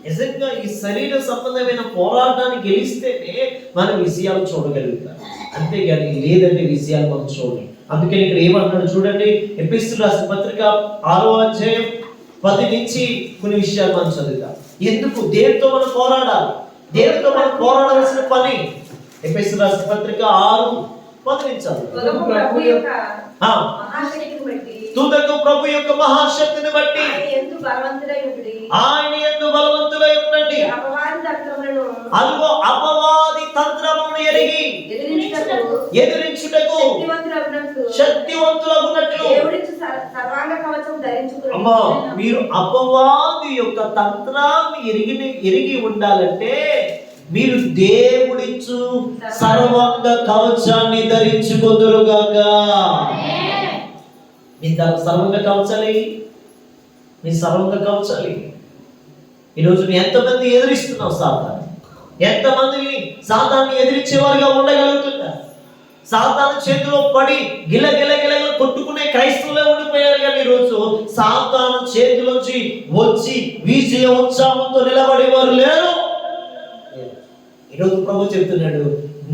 నిజంగా ఈ శరీర సంబంధమైన పోరాటాన్ని గెలిస్తేనే మనం విజయాలు చూడగలుగుతాం, అంతేగాని లేదంటే విజయాలు మనం చూడాలి. అందుకని ఇక్కడ ఏమంటున్నాడు చూడండి, ఎఫెసీయులకు రాసిన పత్రిక 6వ అధ్యాయం 10 నుంచి కొన్ని విషయాలు మనం చదువుతాం. ఎందుకు దేనితో మనం పోరాడాలి, దేనితో మనం పోరాడాల్సిన పని. ఎఫెసీయులకు రాసిన పత్రిక 6:10 నుంచి తుదకు ప్రభు యొక్క మహాశక్తిని బట్టి ఆయన యందు బలవంతులై ఉండండి. అదిగో అపవాది తంత్రమును ఎరిగి ఎదిరించుటకు శక్తివంతులగునట్లు. అమ్మా, మీరు అపవాది యొక్క తంత్రాన్ని ఎరిగి ఉండాలంటే మీరు దేవుడిచ్చు సర్వాంగ కవచాన్ని ధరించుకొందురుగాక. మీ సర్వంగ కవచాలి, మీ సర్వంగ కవచాలి. ఈరోజు నువ్వు ఎంతమంది ఎదిరిస్తున్నావు సాతాను? ఎంతమందిని సాతాన్ని ఎదిరించేవారుగా ఉండగలుగుతున్నా? సాతాను చేతిలో పడి గిల గిల గిల కొట్టుకునే క్రైస్తవులే ఉండిపోయారు. కానీ ఈరోజు సాతాను చేతిలోంచి వచ్చి విజయ ఉత్సాహంతో నిలబడేవారు లేరు. ఈరోజు ప్రభు చెప్తున్నాడు,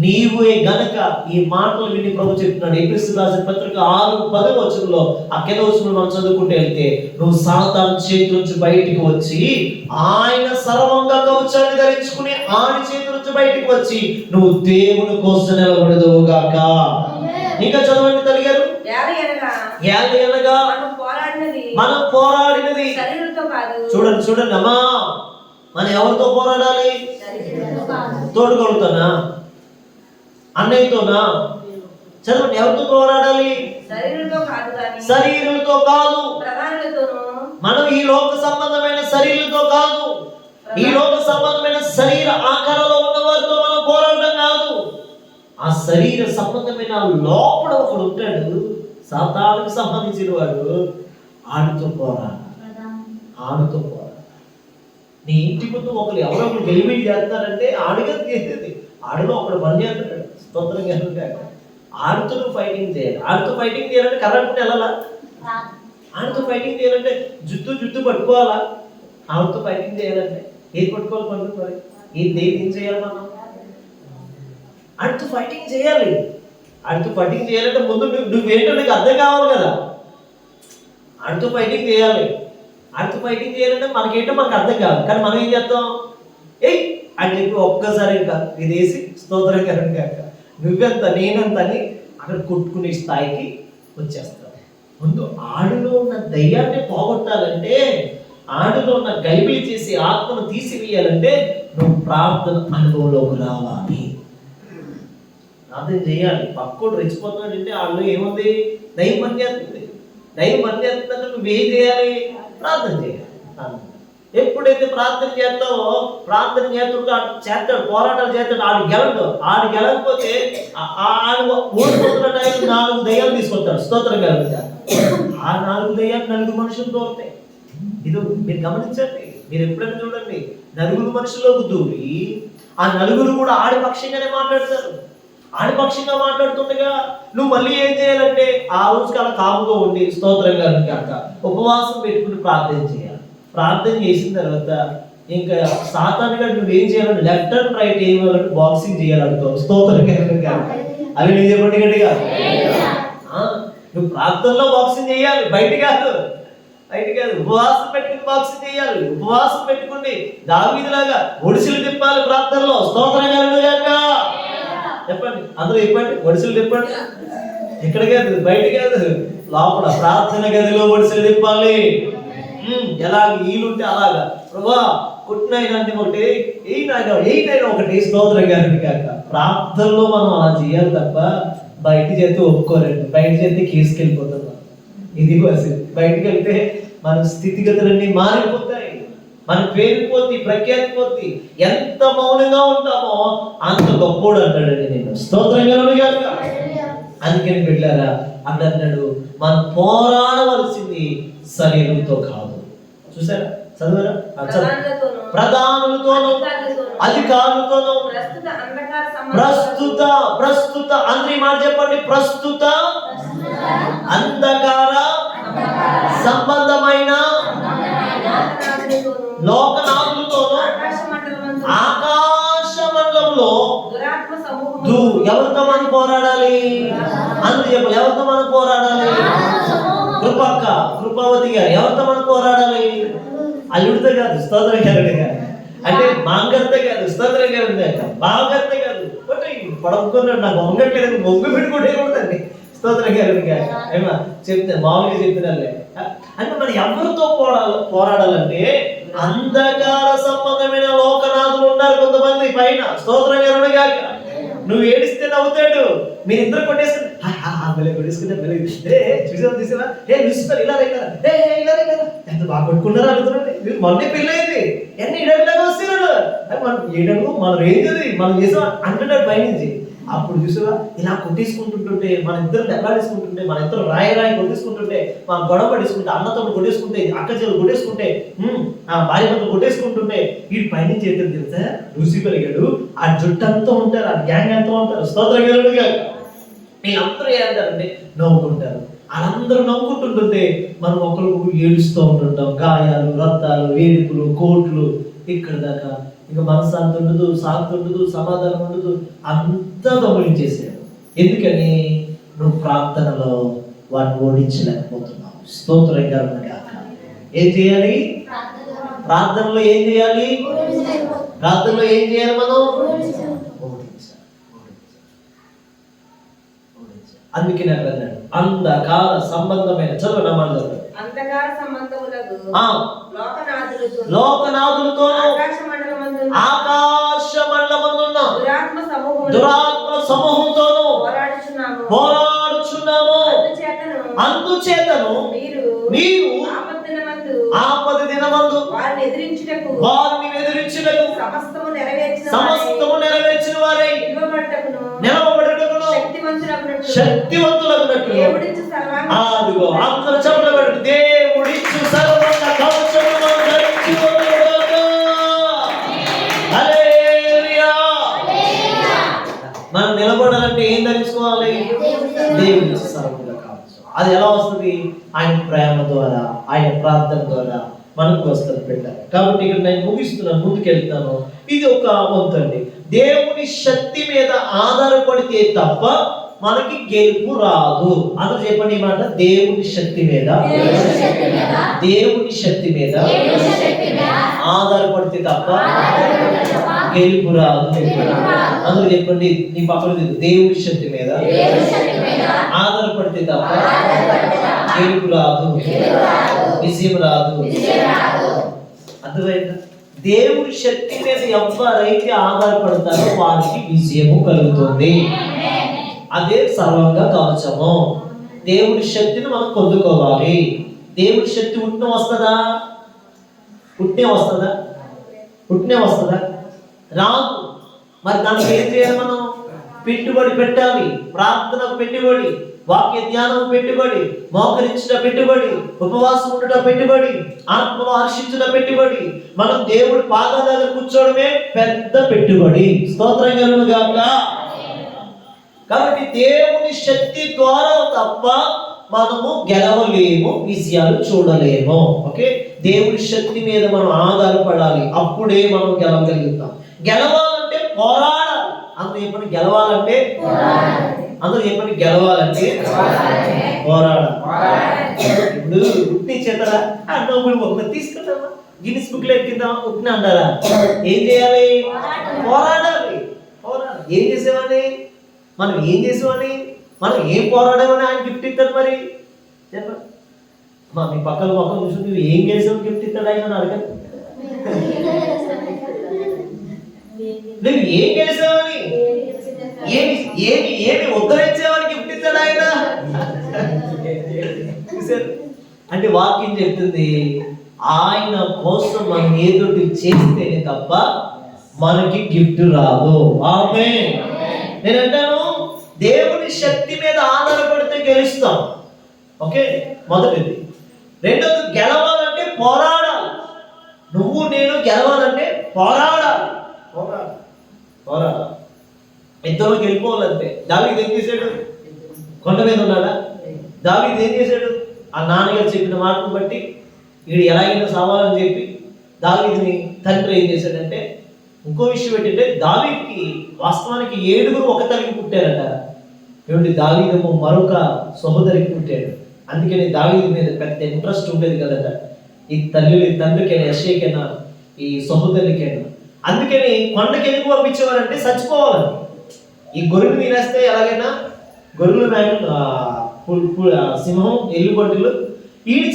నీవే గనక ఈ మాటలు విని ప్రభు చెప్తున్నాడు. ఎఫెసీయులకు రాసిన పత్రిక 6:10 ఆ కింద వచనంలో మనం చదువుకుంటూ వెళ్తే, నువ్వు సాతాను చేతి నుంచి బయటికి వచ్చి ఆయన సర్వంగ కవచాన్ని ధరించుకుని ఆయన చేతి నుంచి బయటికి వచ్చి నువ్వు దేవుని కోసం నిలబడదువు గాక. ఇంకా చదవండి తల్లి గారు. ఏలయనగా మనం పోరాడినది చూడండి అమ్మా, మనం ఎవరితో పోరాడాలి? తోడుగలుగుతానా? అన్నయ్యతోనా? చదవండి, ఎవరితో పోరాడాలి? శరీరులతో కాదు. మనం ఈ లోక సంబంధమైన శరీరులతో కాదు, ఈ లోక సంబంధమైన శరీర ఆకారంలో ఉన్న వారితో మనం పోరాడడం కాదు. ఆ శరీర సంబంధమైన లోపల ఒకడు ఉంటాడు, సాతానుకు సంబంధించిన వాడు. ఆడితో పోరాడాలి. నీ ఇంటి ముందు ఒకరు ఎవరో గెలిమిడి చేస్తారంటే ఆడుగా చేసేది. ఆడులో ఒకడు పని చేస్తాడు. స్తోత్రంగా ఆడుతూ ఫైటింగ్ చేయాలి. ఆడుతూ ఫైటింగ్ చేయాలంటే కరెంట్ వెళ్ళాలా? ఆడుతూ ఫైటింగ్ చేయాలంటే జుట్టు పట్టుకోవాలా? ఆడుతూ ఫైటింగ్ చేయాలంటే ఏది పట్టుకోవాలి? పండు మరి ఏం చేయాలి మనం? ఆడుతూ ఫైటింగ్ చేయాలి. ఆడుతూ ఫైటింగ్ చేయాలంటే ముందు నువ్వేంటో నీకు అర్థం కావాలి కదా. ఆడుతూ ఫైటింగ్ చేయాలి. ఆడుతూ ఫైటింగ్ చేయాలంటే మనకేంటో మనకు అర్థం కాదు. కానీ మనం ఏం చేస్తాం? అని చెప్పి ఒక్కసారి ఇంకా ఇది వేసి స్తోత్రంగా నువ్వెంత నేనంత అని అక్కడ కొట్టుకునే స్థాయికి వచ్చేస్తాం. ముందు ఆడులో ఉన్న దయ్యాన్ని పోగొట్టాలంటే, ఆడులో ఉన్న గలిబిలి చేసి ఆత్మను తీసివేయాలంటే నువ్వు ప్రార్థన అనుభవంలోకి రావాలి. ప్రార్థన చేయాలి. పక్కోడు రెచ్చిపోతున్నాడంటే ఆడులో ఏముంది? దయ్యం పని చేస్తుంది. దయ్యం పని చేస్తుందంటే నువ్వేం చేయాలి? ప్రార్థన చేయాలి. ఎప్పుడైతే ప్రార్థన చేస్తావో, ప్రార్థన చేస్తాడు, పోరాటాలు చేస్తాడు, ఆడు గెలకపోతే ఆడు ఓడిపోతున్న టైం 4 దయ్యాలు తీసుకొస్తాడు. స్తోత్రం కలుగుతా. ఆ 4 దయ్యాలు 4 మనుషులు తోరుతాయి. ఇది మీరు గమనించండి. మీరు ఎప్పుడైనా చూడండి, 4 మనుషుల్లోకి దూరి ఆ 4 కూడా ఆడిపక్షంగానే మాట్లాడతారు. ఆడిపక్షంగా మాట్లాడుతుండగా నువ్వు మళ్ళీ ఏం చేయాలంటే ఆ రోజుకి అలా కాముగా ఉండి స్తోత్రం కనుక ఉపవాసం పెట్టుకుని ప్రార్థన చేయాలి. ప్రార్థన చేసిన తర్వాత ఇంకా సాతానుగా నువ్వేం చేయాలంటే లెఫ్ట్ అండ్ రైట్ ఏమేయాలంటే బాక్సింగ్ చేయాలనుకో. స్తోత్రం కనుక అవి నేను చెప్పండి గట్టిగా. నువ్వు ప్రార్థనలో బాక్సింగ్ చేయాలి, బయట కాదు. ఉపవాసం పెట్టుకుని బాక్సింగ్ చేయాలి. ఉపవాసం పెట్టుకుని దావీదులాగా ఒడిసిలు తిప్పాలి ప్రార్థనలో. స్తోత్రం కనుక చెప్పండి, అందరూ చెప్పండి, ఒడిసిలు తిప్పండి. ఇక్కడ కాదు, బయట కాదు, లోపల ప్రార్థన గదిలో ఒడిసిలు తిప్పాలి. ఎలాగ ఈలుంటే అలాగా ప్రభా కొట్టినైనా ఒకటి ఎయినైనా ఒకటి. స్తోత్రం కాక ప్రార్థనలో మనం అలా చేయాలి తప్ప బయట చేస్తే ఒప్పుకోరండి. బయట చేస్తే కేసుకెళ్ళిపోతున్నాం. ఇది అసలు బయటకు వెళ్తే మన స్థితిగతులన్నీ మారిపోతాయి, మన పేరు పోద్ది, ప్రఖ్యాతి పోద్ది. ఎంత మౌనంగా ఉంటామో అంత గొప్పోడు అంటాడండి నేను. స్తోత్రం కనుక అందుకని బిడ్డలారా అన్నాడు, మనం పోరాడవలసింది శరీరంతో కాదు. చూసారా? చదువురా? ప్రధానులతోనూ అధికారులతోనూ ప్రస్తుత అందరి మాట చెప్పండి. ప్రస్తుత అంధకార సంబంధమైన లోకనాథులతోనూ ఆకాశ మండలంలో ఎవరితో మనం పోరాడాలి? అందరూ చెప్పాలి, ఎవరితో మనం పోరాడాలి? కృపావతి గారు ఎవరితో మనం పోరాడాలి? అల్లుడితో కాదు, స్తోత్రం గారు. అంటే మాంగర్త కాదు, స్తోత్రం గారు. బాగర్త కాదు, పడుకున్నాడు నాకు వంగట్లేదు, మొగ్గు పెట్టుకుంటే ఏముంటుంది? స్తోత్రం గారు ఏమా చెప్తే మామూలుగా చెప్తున్నారులే. అంటే మనం ఎవరితో పోరాడాలంటే అంధకార సంబంధమైన లోకనాథులు ఉన్నారు కొంతమంది పైన. స్తోత్రం గారు గాక నువ్వు ఏడిస్తే నవ్వుతాడు. మీరిద్దరు కొట్టేసుకుని కొట్టేసుకుంటే చూసావా ఇలా ఎంత బాగా కొట్టుకున్నారా అడుగుతున్నాడు. మీరు మొన్నే పెళ్ళయింది, ఎన్ని ఏడలాగా వస్తున్నాడు. ఏడలు మన రేంజ్ అది మనం చేసాం అంటున్నాడు పైనుంచి. అప్పుడు చూసావా ఇలా కొట్టేసుకుంటుంటే, మన ఇద్దరు దెబ్బలాడేసుకుంటుంటే, మన ఇద్దరు రాయి కొట్టేసుకుంటుంటే, మన గొడవ పడేసుకుంటే, అన్నతో కొట్టేసుకుంటే, అక్క చెల్లు కొట్టేసుకుంటే, ఆ భార్య భర్తలు కొట్టేసుకుంటుంటే వీడి పైనుంచి ఏంటో తెలుసా? లూసిఫర్ గాడు ఆ జుట్టంతా ఉంటారు, ఆ గ్యాంగ్ అంతా ఉంటారు. స్తోత్రం గారుగా వీళ్ళందరూ ఏంటారంటే నవ్వుకుంటారు. వాళ్ళందరూ నవ్వుకుంటుంటుంటే మనం ఒకరికొకరు ఏడుస్తూ ఉంటుంటాం. గాయాలు, రక్తాలు, వేడుకలు, కోట్లు, ఇక్కడ దాకా ఇంకా మనశ్శాంతి ఉండదు, శాంతి ఉండదు, సమాధానం ఉండదు. అంతా గమనించేసాడు. ఎందుకని? నువ్వు ప్రార్థనలో వాడిని ఓడించలేకపోతున్నావు. స్తోత్రం గారు. ఏం చేయాలి? ప్రార్థనలో ఏం చేయాలి? ప్రార్థనలో ఏం చేయాలి? మనం ఓడించాలి. అందుకే నాకు అన్నాడు, అంధకార సంబంధమైన చదువు మాట అంధకార సంబంధములకు లోకనాథులతో ఆకాశ మండలమందున్న దురాత్మ సమూహంతోను పోరాడుచున్నాము. అందుచేతను మీరు ఆపద దినమందు వారిని ఎదిరించుటకు సమస్తము నెరవేర్చిన వారై నిలవబడుటకును శక్తివంతులగునట్లు అదిగో అందరూ చెప్పబడి దేవుడిచ్చు సర్వంగ కవచమును ధరించుకొనుగాక. హల్లెలూయా. మనం నిలబడాలంటే ఏం ధరించుకోవాలి? దేవుడిచ్చు సర్వంగ కవచం. అది ఎలా వస్తుంది? ఆయన ప్రేమ ద్వారా, ఆయన ప్రార్థన ద్వారా మనకు వస్తుంది బిడ్డ. కాబట్టి ఇక్కడ నేను ముగిస్తున్నాను, ముందుకెళ్తాను. ఇది ఒక వంతు అండి. దేవుని శక్తి మీద ఆధారపడితే తప్ప మనకి గెలుపు రాదు. అందరూ చెప్పండి ఈ మాట, దేవుని శక్తి మీద ఆధారపడితే తప్ప గెలుపు రాదు. అందరూ చెప్పండి నీ పక్కన, దేవుని శక్తి మీద ఆధారపడితే తప్ప గెలుపు రాదు, విజయం రాదు. అర్థమైందా? దేవుడి శక్తి మీద ఎవరైతే ఆధారపడతారో వారికి విజయము కలుగుతుంది. అదే సర్వంగా కవచము. దేవుడి శక్తిని మనం పొందుకోవాలి. దేవుడి శక్తి పుట్టిన వస్తుందా? పుట్టినే వస్తుందా? రాదు. మరి దానికి ఏం చేయాలి? మనం పెట్టుబడి పెట్టాలి. ప్రార్థనకు పెట్టుబడి, వాక్య ధ్యానం పెట్టుబడి, మోకరించుట పెట్టుబడి, ఉపవాసం ఉండుట పెట్టుబడి, ఆత్మలో హర్షించుట పెట్టుబడి. మనం దేవుడి పాదాల దగ్గర కూర్చోవడమే పెద్ద పెట్టుబడి. స్తోత్రం కలుగును గాక. కాబట్టి దేవుని శక్తి ద్వారా తప్ప మనము గెలవలేము, విజయాలు చూడలేము. ఓకే, దేవుడి శక్తి మీద మనం ఆధారపడాలి. అప్పుడే మనం గెలవగలుగుతాం. గెలవాలంటే పోరాడాలి. అందరూ చెప్పండి, గెలవాలంటే పోరాడాలి. ఇప్పుడు ఉట్టి చేతరా అన్నప్పుడు ఒక తీసుకుంటామా, గిన్నిస్ బుక్ లో ఎక్కిద్దామా, ఉట్టిన అంటారా? ఏం చేయాలి? పోరాడాలి. ఏం చేసేవాడిని? మనం ఏం పోరాడామని ఆయన గిఫ్ట్ ఇస్తాడు. మరి చెప్పండి, మీ పక్కన కూర్చొని నువ్వు ఏం చేసావు గిఫ్ట్ ఇస్తాడు ఆయన అడగండి. నువ్వు ఏం చేసావని, ఏమి ఉద్ధరించావని గిఫ్ట్ ఇస్తాడు ఆయన. అంటే వాక్యం చెప్తుంది, ఆయన కోసం మనం ఏదోటి చేస్తేనే తప్ప మనకి గిఫ్ట్ రాదు. ఆమేన్. నేను అంటాను, దేవుని శక్తి మీద ఆధారపడితే గెలుస్తాం. ఓకే, మొదటిది. రెండోది, గెలవాలంటే పోరాడాలి. నువ్వు నేను గెలవాలంటే పోరాడాలి. ఎంతలో గెలిపోవాలంటే. దావీదు ఏం చేశాడు? కొండ మీద ఉన్నాడా? దావీదు ఏం చేశాడు? ఆ నాన్నగారు చెప్పిన మాటను బట్టి వీడు ఎలాగైనా సావాలని చెప్పి దావీదుని తండ్రి ఏం చేశాడంటే, ఇంకో విషయం ఏంటంటే, దావీదుకి వాస్తవానికి 7 ఒక తల్లికి పుట్టారట. ఏమిటి? దావీదు మరొక సహోదరికి పుట్టాడు. అందుకని దావీదు మీద పెద్ద ఇంట్రెస్ట్ ఉండేది కదట. ఈ తండ్రికైనా, యెషయకైనా, ఈ సహోదరునికైనా. అందుకని కొండకి ఎందుకు పంపించేవారంటే చచ్చిపోవాలని. ఈ గొర్రెలు తినేస్తే ఎలాగైనా గొర్రెలు సింహం, ఎల్లుబడ్డులు ఈయన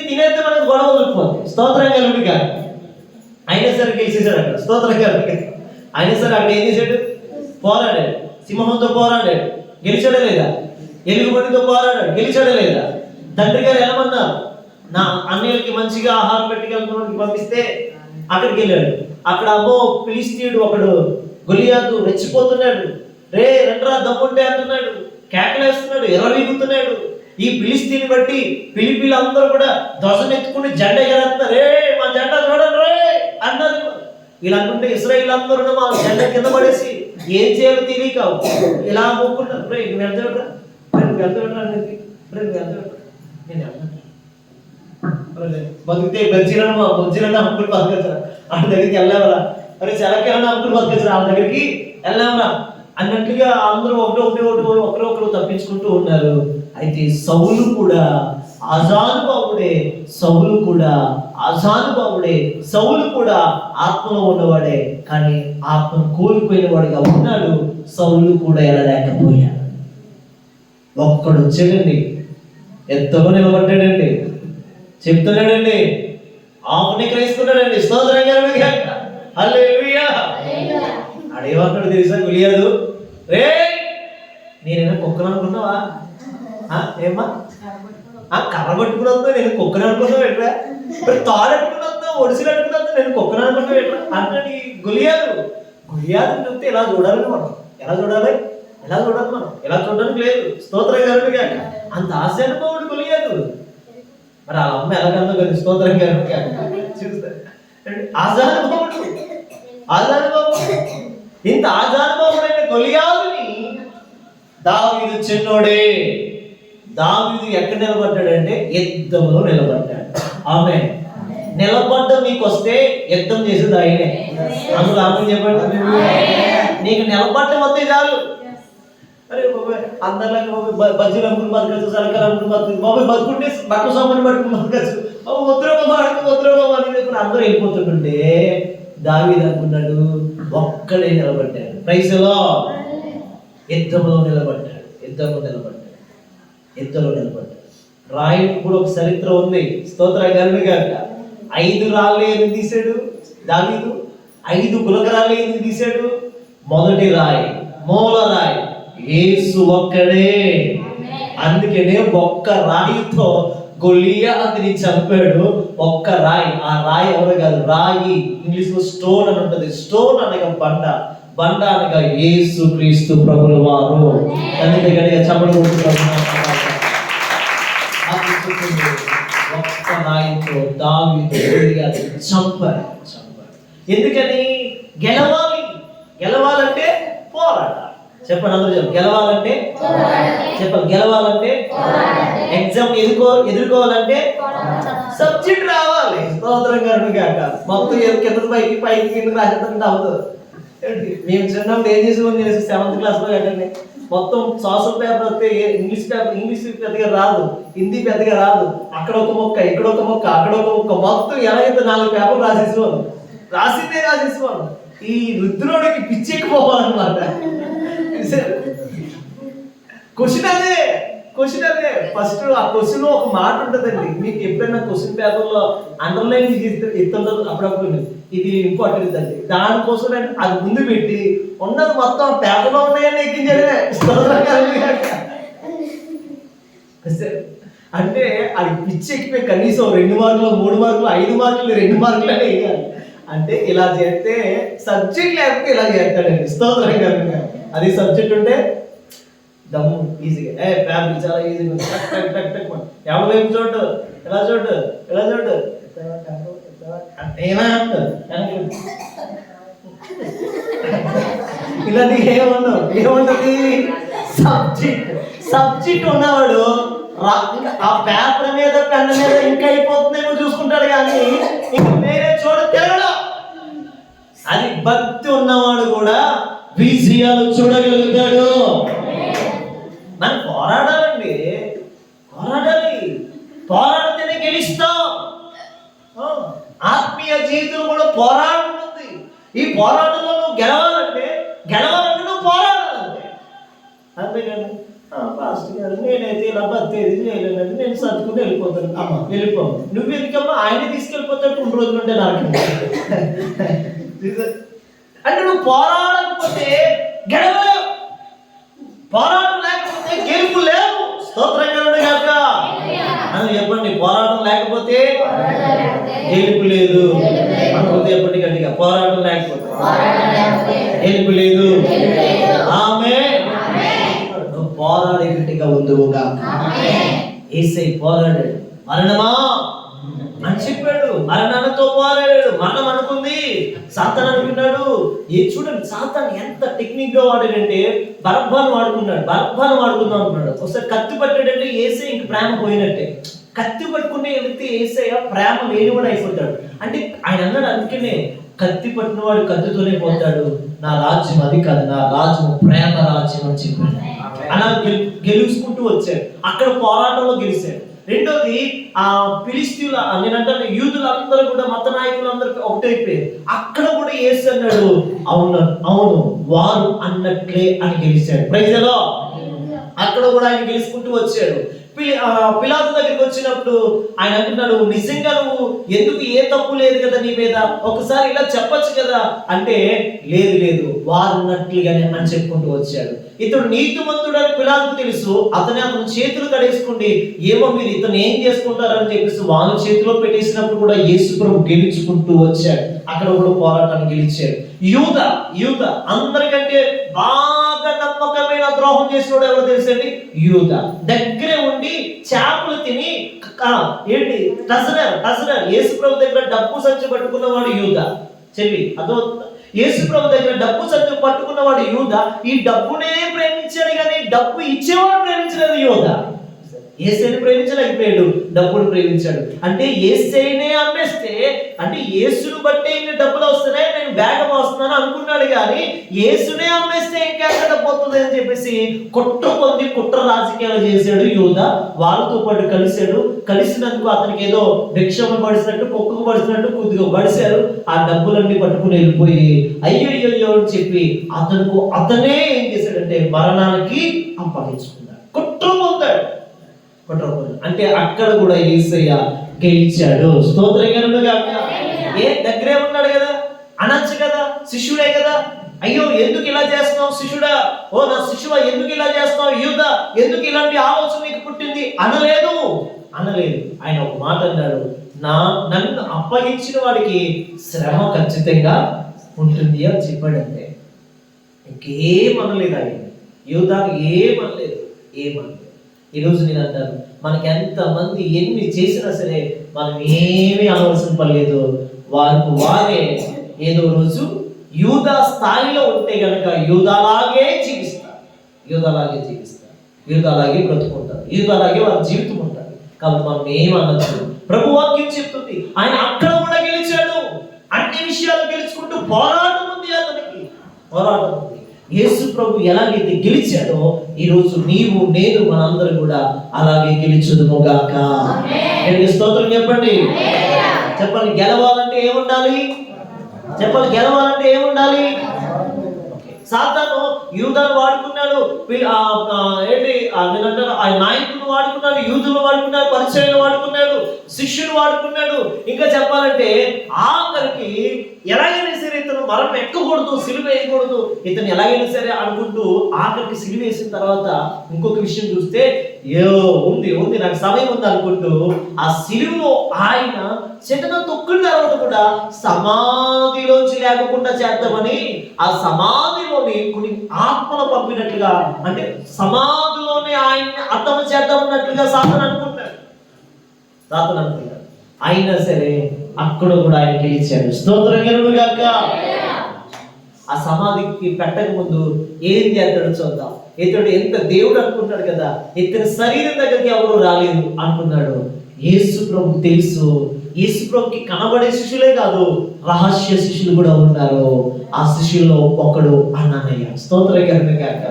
తినేస్తే మనకు గొడవ వదిలిపోతుంది. స్తోత్రం కలుగును గాక. అయినా సరే గెలిచేశాడు అక్కడ. స్తోత్రం కలుగు. అయినా సరే అక్కడ ఏం చేశాడు? పోరాడాడు. సింహంతో పోరాడాడు, గెలిచాడా లేదా? ఎలుగుబంటితో పోరాడాడు, గెలిచాడా లేదా? తండ్రి గారు వెళ్ళమన్నారు, నా అన్నయ్యలకి మంచిగా ఆహారం పెట్టుకెళ్ళడానికి పంపిస్తే అక్కడికి వెళ్ళాడు. అక్కడ అమ్మో ఫిలిష్తీయుడు ఒకడు గొలియాతు రెచ్చిపోతున్నాడు. రే రండ్రా దమ్ముంటే అంటున్నాడు, కేకలేస్తున్నాడు, ఎర్రవీగుతున్నాడు. ఈ ఫిలిష్తీని బట్టి ఫిలిపీలందరూ కూడా ధ్వజమెత్తుకుని జెండా ఎగరేస్తున్నారు. రే మా జెండా చూడండి రే అన్నారు. వీళ్ళంటుంటే ఇశ్రాయేల్ అందరూ మా జెండా కింద పడేసి ఏం చేయాలో తెలియక ఇలా మొక్కున్నారు. రే నువ్వు వెళ్తావురా, నువ్వు వెళ్తావురా, నేను బతికితే బజ్జీలన్నా అమ్ముకుని బతకచ్చరా, వాళ్ళ దగ్గరికి వెళ్ళావరా, అరే చెలకెళ్ళన్నా అమ్ముకుని బతకచ్చరా, వాళ్ళ దగ్గరికి వెళ్ళావరా అన్నట్టుగా అందరూ ఒకరొకరు తప్పించుకుంటూ ఉన్నారు. అయితే సౌలు కూడా అజానుభావుడే, సౌలు కూడా ఆత్మలో ఉన్నవాడే, కానీ ఆత్మను కోల్పోయిన వాడిగా ఉన్నాడు. సౌలు కూడా వెళ్ళలేకపోయాడు. ఒక్కడు వచ్చాడండి, ఎంతగా నిలబడ్డాడండి, చెప్తున్నాడండి, ఆవుని క్రైస్తున్నాడండి. స్తోత్రం కలుగును గాక. హల్లెలూయా. అడేమన్నాడు తెలుసా గులియాదు? రే నేనైనా కుక్కను అనుకున్నావా? ఏమ్మా కర్ర పట్టుకున్నా నేను కుక్కను అనుకున్నావు ఎట్రా? మరి తాడు అనుకున్నా, ఒడిసిలు అనుకున్నా నేను కుక్కను అనుకున్నావు ఎట్రా అంటే గులియాదు. గులియాదు చూస్తే ఇలా చూడాలని మనం, ఎలా చూడాలి, ఎలా చూడాలి మనం, ఎలా చూడడానికి లేదు. స్తోత్రం కలుగును గాక. అంత ఆశానుభవుడు గులియాదు. మరి ఆ అమ్మ ఎలాగందో కదా. స్తోత్రం కలుగును గాక. చూస్తారు ఆశానుభవుడు, ఆశానుభవుడు. ఇంత ఆశానుభవుడైన గొలియాదుని దావీదు చిన్నోడే. దావీదు ఎక్కడ నిలబడ్డాడంటే యుద్ధంలో నిలబడ్డాడు. ఆమె నిలబడ్డం మీకు వస్తే యుద్ధం చేసేది ఆయనే. అందులో ఆమె చెప్పండి, నీకు నిలబడ్డం వస్తే చాలు. అరే అందరిలాగా బజ్జీలు అమ్ముకుని బతకచ్చు, సరకాలు అమ్ముకుని బతకచ్చు, బాబు బతుకుంటే బట్టల సామాన్ పట్టుకుని బతకచ్చు, ఉద్యోగం అని చెప్పి అందరూ వెళ్ళిపోతుంటుంటే దావీదు అనుకున్నాడు ఒక్కడే నిలబడ్డాడు. Praise the Lord. యుద్ధంలో నిలబడ్డాడు, యుద్ధంలో నిలబడ్డాడు, యుద్ధంలో నిలబడ్డాడు. రాయుడికి కూడా ఒక చరిత్ర ఉంది. స్తోత్రం కలుగును గాక. 5 రాళ్ళు ఎందుకు తీశాడు దావీదు? 5 గులకరాళ్ళు ఎందుకు తీశాడు? మొదటి రాయి, మూల రాయి యేసు ఒక్కడే. అందుకనే ఒక్క రాయితో గొలియాతుని చంపాడు. ఒక్క రాయి. ఆ రాయి ఎవరు కాదు, రాయి ఇంగ్లీష్ లో స్టోన్ అని ఉంటుంది. స్టోన్ అనగా బండ, బండ అనగా యేసు క్రీస్తు ప్రభుల వారు. అందుకని చమడు ఒక్క రాయితో దావీదు గొలియాతుని చంపాడు. ఎందుకని? గెలవాలి. గెలవాలంటే పోరాడాలి. చెప్పండి అందరూ చెప్పండి. గెలవాలంటే చెప్పండి, గెలవాలంటే ఎగ్జామ్ ఎదుర్కోవాలంటే సబ్జెక్ట్ రావాలి. స్తోత్రం కలుగును గాక. మొత్తం కింద పైకి పైకి కిందకి రాసేటంటే అవుతుంది. మేము చిన్నప్పుడు ఏం చేసేవాళ్ళం తెలుసు? 7th క్లాస్లో కట్టండి మొత్తం సోషల్ పేపర్ వస్తే ఇంగ్లీష్ పేపర్, ఇంగ్లీష్ పెద్దగా రాదు, హిందీ పెద్దగా రాదు, అక్కడ ఒక మొక్క, ఇక్కడ ఒక మొక్క, అక్కడ ఒక మొక్క, మొత్తం ఎలాగైతే 4 పేపర్లు రాసేసేవాళ్ళు. రాసేసేవాళ్ళు. ఈ రుద్రుడికి పిచ్చెక్కిపోవాలన్నమాట. క్వశ్చన్ అదే ఫస్ట్. ఆ క్వశ్చన్ ఒక మాట ఉంటుందండి. మీకు ఎప్పుడైనా క్వశ్చన్ పేపర్లో అండర్లైన్ ఇస్తుంటారు అప్పుడప్పుడు, ఇది ఇంపార్టెంట్ అండి. దానికోసం అది ముందు పెట్టి ఉన్నది మొత్తం పేపర్లో ఉన్నాయని ఎక్కించడమే. అంటే అది పిచ్చి ఎక్కిపోయి కనీసం 2 మార్కులు, 3 మార్కులు, 5 మార్కులు, 2 మార్కులు అని వేయాలి. అంటే ఇలా చేస్తే సబ్జెక్ట్ లేకపోతే ఇలా చేస్తాడండి. స్తోత్రం కలుగును. అది సబ్జెక్ట్ ఉంటే దమ్ము ఈజీగా ఫ్యామిలీ చాలా ఈజీగా ఎవరి వైపు చూడు, ఎలా చూడు, ఎలా చూడు, ఏమైనా ఇలాంటి ఏముంటది? సబ్జెక్ట్ ఉన్నవాడు ఆ పేపర్ మీద పెన్ మీద ఇంకా అయిపోతుందేమో చూసుకుంటాడు, కానీ ఇంక వేరే చోట తిరగడం. అది భక్తి ఉన్నవాడు కూడా విజయాలు చూడగలుగుతాడు. మనం పోరాడాలండి, పోరాడాలి. పోరాడితేనే గెలుస్తాం. ఆత్మీయ జీవితం కూడా పోరాటం ఉంది. ఈ పోరాటంలో నువ్వు గెలవాలంటే నువ్వు పోరాడాలంటే. అంతేకాని పాస్టర్ గారు నేనైతే ఇలా భక్తి ఏది చేయలేదండి, నేను సర్దుకుని వెళ్ళిపోతాను. అమ్మ వెళ్ళిపోము. నువ్వు ఎందుకమ్మా ఆయన తీసుకెళ్ళిపోతాడు 2 రోజులు ఉంటే నాకు అంటే నువ్వు పోరాడకపోతే గెలవలేవు, పోరాటం లేకపోతే గెలుపు లేవు. స్తోత్రం కలుగును గాక. అని చెప్పండి, పోరాటం లేకపోతే గెలుపు లేదు. అనుకుంటే చెప్పండి గట్టిగా, పోరాటం లేకపోతే గెలుపు లేదు. ఆమేన్. నువ్వు పోరాడే గట్టిగా ఉందువుగా. యేసయ్య పోరాడాడు. మరణమా అని చెప్పాడు, మరణాలతో పోరాడాడు. మరణం అనుకుంది, సాతాను అనుకున్నాడు. చూడండి సాతాను ఎంత టెక్నిక్ గా వాడాడంటే బరబ్బాను వాడుకుందాం అనుకున్నాడు. ఒకసారి కత్తి పట్టాడంటే యేసయ్య ఇంక ప్రేమ పోయినట్టే. కత్తి పట్టుకునే వ్యక్తి యేసయ్య ప్రేమ లేనివాడు అయిపోతాడు. అంటే ఆయన అన్నాడు, అందుకనే కత్తి పట్టినవాడు కత్తితోనే పోతాడు, నా రాజ్యం అది కాదు, నా రాజ్యం ప్రేమ రాజ్యం అని చెప్పాడు. అలా గెలుచుకుంటూ వచ్చాడు. అక్కడ పోరాటంలో గెలిచాడు. రెండోది ఆ ఫిలిష్తీయుల నేనంటే యూదులందరూ కూడా మత నాయకులందరూ ఒకటైపోయారు. అక్కడ కూడా యేసు అన్నాడు, అవును వారు అన్నట్లే అని గెలిచాడు. Praise the Lord. అక్కడ కూడా ఆయన గెలుచుకుంటూ వచ్చాడు. పిలాతు దగ్గరికి వచ్చినప్పుడు ఆయన అంటున్నాడు, నిజంగా నువ్వు ఎందుకు, ఏ తప్పు లేదు కదా నీ మీద, ఒకసారి ఇలా చెప్పొచ్చు కదా అంటే, లేదు లేదు వారున్నట్లుగానే అని చెప్పుకుంటూ వచ్చాడు. ఇతడు నీతిమంతుడు అని పిలాతు తెలుసు. అతను చేతులు కడేసుకుండి, ఏమో మీరు ఇతను ఏం చేసుకుంటారని చెప్పేసి వాళ్ళ చేతిలో పెట్టేసినప్పుడు కూడా యేసు ప్రభు గెలుచుకుంటూ వచ్చాడు. అక్కడ కూడా పోరాటాన్ని గెలిచాడు. యూద అందరికంటే బాగా నమ్మకమైన ద్రోహం చేసినోడు ఎవరు తెలుసండి? యూద. దగ్గరే ఉండి చేపలు తిని ఏంటి ట్రెజరర్ యేసు ప్రభు దగ్గర డబ్బు సంచి పట్టుకున్నవాడు యూద. అదో యేసు ప్రభు దగ్గర డబ్బు సంచి పట్టుకున్నవాడు యూద. ఈ డబ్బునే ప్రేమించాడు కానీ డబ్బు ఇచ్చేవాడు ప్రేమించలేదు యూద. యేసుని ప్రేమించలేకపోయాడు, డబ్బును ప్రేమించాడు. అంటే యేసునే అమ్మేస్తే, అంటే యేసును బట్టి ఇన్ని డబ్బులు వస్తున్నాయి, నేను బ్యాగ్ వస్తున్నాను అనుకున్నాడు కానీ యేసునే అమ్మేస్తే ఇంకా డబ్బు వస్తుంది అని చెప్పేసి కుట్ర రాజకీయాలు చేశాడు యూద. వాళ్ళతో పాటు కలిసినందుకు అతనికి ఏదో భిక్షము పడిసినట్టు, కుక్కకు పడిసినట్టు కొద్దిగా పడిశారు. ఆ డబ్బులన్నీ పట్టుకుని వెళ్ళిపోయి అయ్యో అని చెప్పి అతనే ఏం చేశాడంటే మరణానికి అప్పగించుకున్నాడు. కుట్ర పొందాడు. అంటే అక్కడ కూడా యేసయ్య గెలిచాడు. స్తోత్రం. ఏ దగ్గరే ఉన్నాడు కదా, అనొచ్చు కదా, శిష్యుడే కదా. అయ్యో ఎందుకు ఇలా చేస్తున్నావు శిష్యుడా, ఓ నా శిష్యువా ఎందుకు ఇలా చేస్తున్నావు, యూదా ఎందుకు ఇలాంటి ఆలోచన నీకు పుట్టింది అనలేదు. ఆయన ఒక మాట అన్నాడు, నన్ను అప్పగించిన వాడికి శ్రమ ఖచ్చితంగా ఉంటుంది అని చెప్పాడు. అంతే, ఇంకేమనలేదు. ఆయన యూదాకి ఏమనలేదు. ఈరోజు నేను అంటాను, మనకి ఎంతమంది ఎన్ని చేసినా సరే మనం ఏమీ అనవలసిన పని లేదు. వారే ఏదో రోజు యూదా స్థాయిలో ఉంటే గనక యూదాలాగే జీవిస్తారు, యూదాలాగే బ్రతుకుంటారు, యూదాలాగే వారి జీవితం ఉంటుంది. కాబట్టి మనం ఏమనొచ్చు. ప్రభు వాక్యం చెప్తుంది ఆయన అక్కడ కూడా గెలిచాడు. అన్ని విషయాలు గెలుచుకుంటూ పోరాటం ఉంది. యేసు ప్రభు ఎలాగైతే గెలిచాడో ఈరోజు నీవు నేను మనందరం కూడా అలాగే గెలిచుదుముగాక. స్తోత్రం చెప్పండి. గెలవాలంటే ఏముండాలి? సాతాను యూదాను వాడుకున్నాడు, ఆ నాయకులను వాడుకున్నాడు, యూదులను వాడుకున్నాడు, పరిచయాలను వాడుకున్నాడు, శిష్యులు వాడుకున్నాడు. ఇంకా చెప్పాలంటే ఆఖరికి ఎలాగైనా సరే ఇతను మరణం ఎక్కకూడదు, సిలువ వేయకూడదు, ఇతను ఎలాగైనా సరే అనుకుంటూ ఆఖరికి సిలువ వేసిన తర్వాత ఇంకొక విషయం చూస్తే ఉంది నాకు సమయం ఉంది అనుకుంటూ ఆ సిలువలో ఆయన చెట్టుగా తొక్కున్న తర్వాత కూడా సమాధిలోంచి లేకుండా చేద్దామని ఆ సమాధిలోని కొన్ని ఆత్మలు పంపినట్లుగా, అంటే సమాధిలోనే ఆయన్ని అర్థం చేద్దామన్నట్లుగా సాతాను అనుకుంటాడు. అయినా సరే అక్కడ కూడా ఆయన గెలిచాడు. స్తోత్రం కలుగుగాక. ఆ సమాధికి పెట్టక ముందు ఏం చేస్తాడో చూద్దాం. ఇతడు ఎంత దేవుడు అనుకుంటాడు కదా, ఇతని శరీరం దగ్గరికి ఎవరు రాలేదు అనుకున్నాడు. యేసు ప్రభు తెలుసు. యేసు ప్రభుకి కనబడే శిష్యులే కాదు, రహస్య శిష్యులు కూడా ఉన్నారు. ఆ శిష్యుల్లో ఒకడు అననీయ. స్తోత్రం కలుగుగాక.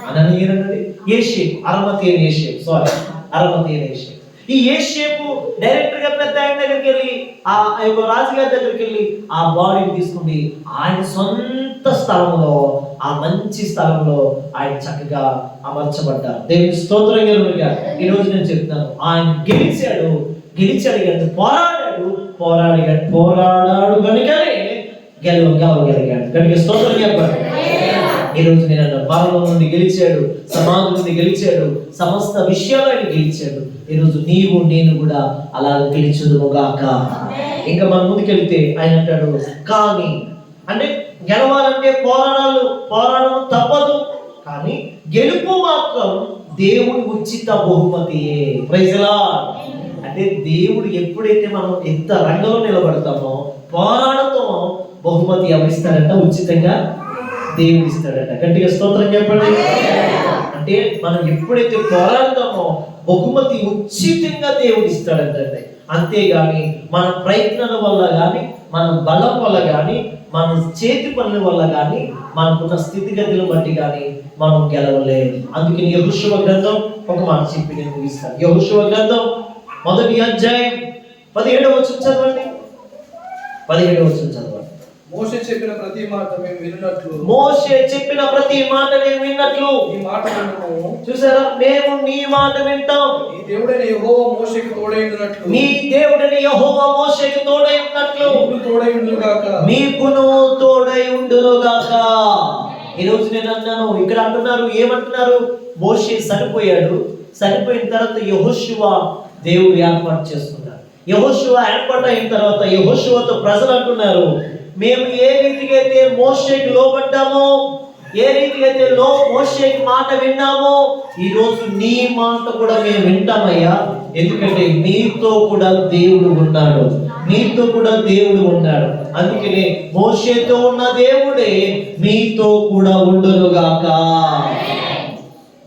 అననీయ అంటే అరమతీయన్ యేసేపు. ఈ యేసేపు డైరెక్టర్ గా పెద్ద ఆయన దగ్గరికి వెళ్ళి, ఆ యొక్క రాజుగారి దగ్గరికి వెళ్ళి ఆ బాడీని తీసుకుని ఆయన సొంత స్థలంలో, ఆ మంచి స్థలంలో ఆయన చక్కగా అమర్చబడ్డారు. దేవుని స్తోత్రం కలుగుగా. ఈ రోజు నేను చెప్తున్నాను, ఆయన గెలిచాడు కనుక పోరాడాడు కనుకనే గెలవగలిగాడు. కనుక స్తోత్రం చెప్పండి. ఈ రోజు నేను మరణం నుండి గెలిచాడు, సమాధి నుండి గెలిచాడు, సమస్త విషయాలు ఆయన గెలిచాడు. ఈరోజు నీవు నేను కూడా అలా గెలిచుదుముగాక. ఇంకా మన ముందుకెళ్తే ఆయన అంటాడు, కానీ అంటే గెలవాలంటే పోరాడడం తప్పదు, కానీ గెలుపు మాత్రం దేవుడి ఉచిత బహుమతియే. Praise lord. అంటే దేవుడు ఎప్పుడైతే మనం ఎంత రంగంలో నిలబడతామో, పోరాడతామో, బహుమతి ఎవరిస్తాడంట? ఉచితంగా దేవుడు ఇస్తాడట. గట్టిగా స్తోత్రం చెప్పండి. అంటే మనం ఎప్పుడైతే పోరాడతామో బహుమతి ఉచితంగా దేవుడు ఇస్తాడంటే. అంతేగాని మన ప్రయత్నాల వల్ల కానీ, మన బలం వల్ల కానీ, మన చేతి పనుల వల్ల కానీ, మనకున్న స్థితిగతులను బట్టి కానీ మనం గెలవలేదు. అందుకని యెహోషువ గ్రంథం ఒక మాట చెప్పి నేను ముగిస్తాను. యెహోషువ గ్రంథం 1వ అధ్యాయం 17వ వచనం చదవండి. 17వ వచనం చదవండి. మోషే చెప్పిన ప్రతి మాట మేము విన్నట్లు మోషే చెప్పిన ప్రతి మాట నేను విన్నట్లు ఈ మాట వింటాము. చూసారా, మేము నీ మాట వింటాం. ఈ దేవుడైన యెహోవా మోషేకు తోడై ఉండునట్లు నీ దేవుడని యెహోవా మోషేకు తోడై ఉన్నట్లు నీకు తోడై ఉండును గాక. మీకును తోడై ఉండును గాక. ఈ రోజు నేను అన్నాను, ఇక్కడ అంటున్నారు, ఏమంటున్నారు? మోషే చనిపోయాడు, చనిపోయిన తర్వాత యెహోషువ దేవుడు ఏర్పాటు చేసుకున్నాడు. యెహోషువ ఏర్పాటు అయిన తర్వాత యెహోషువతో ప్రజలు అంటున్నారు, మేము ఏ రీతిగా అయితే మోషేకి లోబడ్డామో, ఏ రీతిగా అయితే మోషేకి మాట విన్నామో, ఈ రోజు నీ మాట కూడా మేము వింటామయ్యా. ఎందుకంటే మీతో కూడా దేవుడు ఉన్నాడు, మీతో కూడా దేవుడు ఉన్నాడు. అందుకనే మోషేతో ఉన్న దేవుడే మీతో కూడా ఉండునుగాక.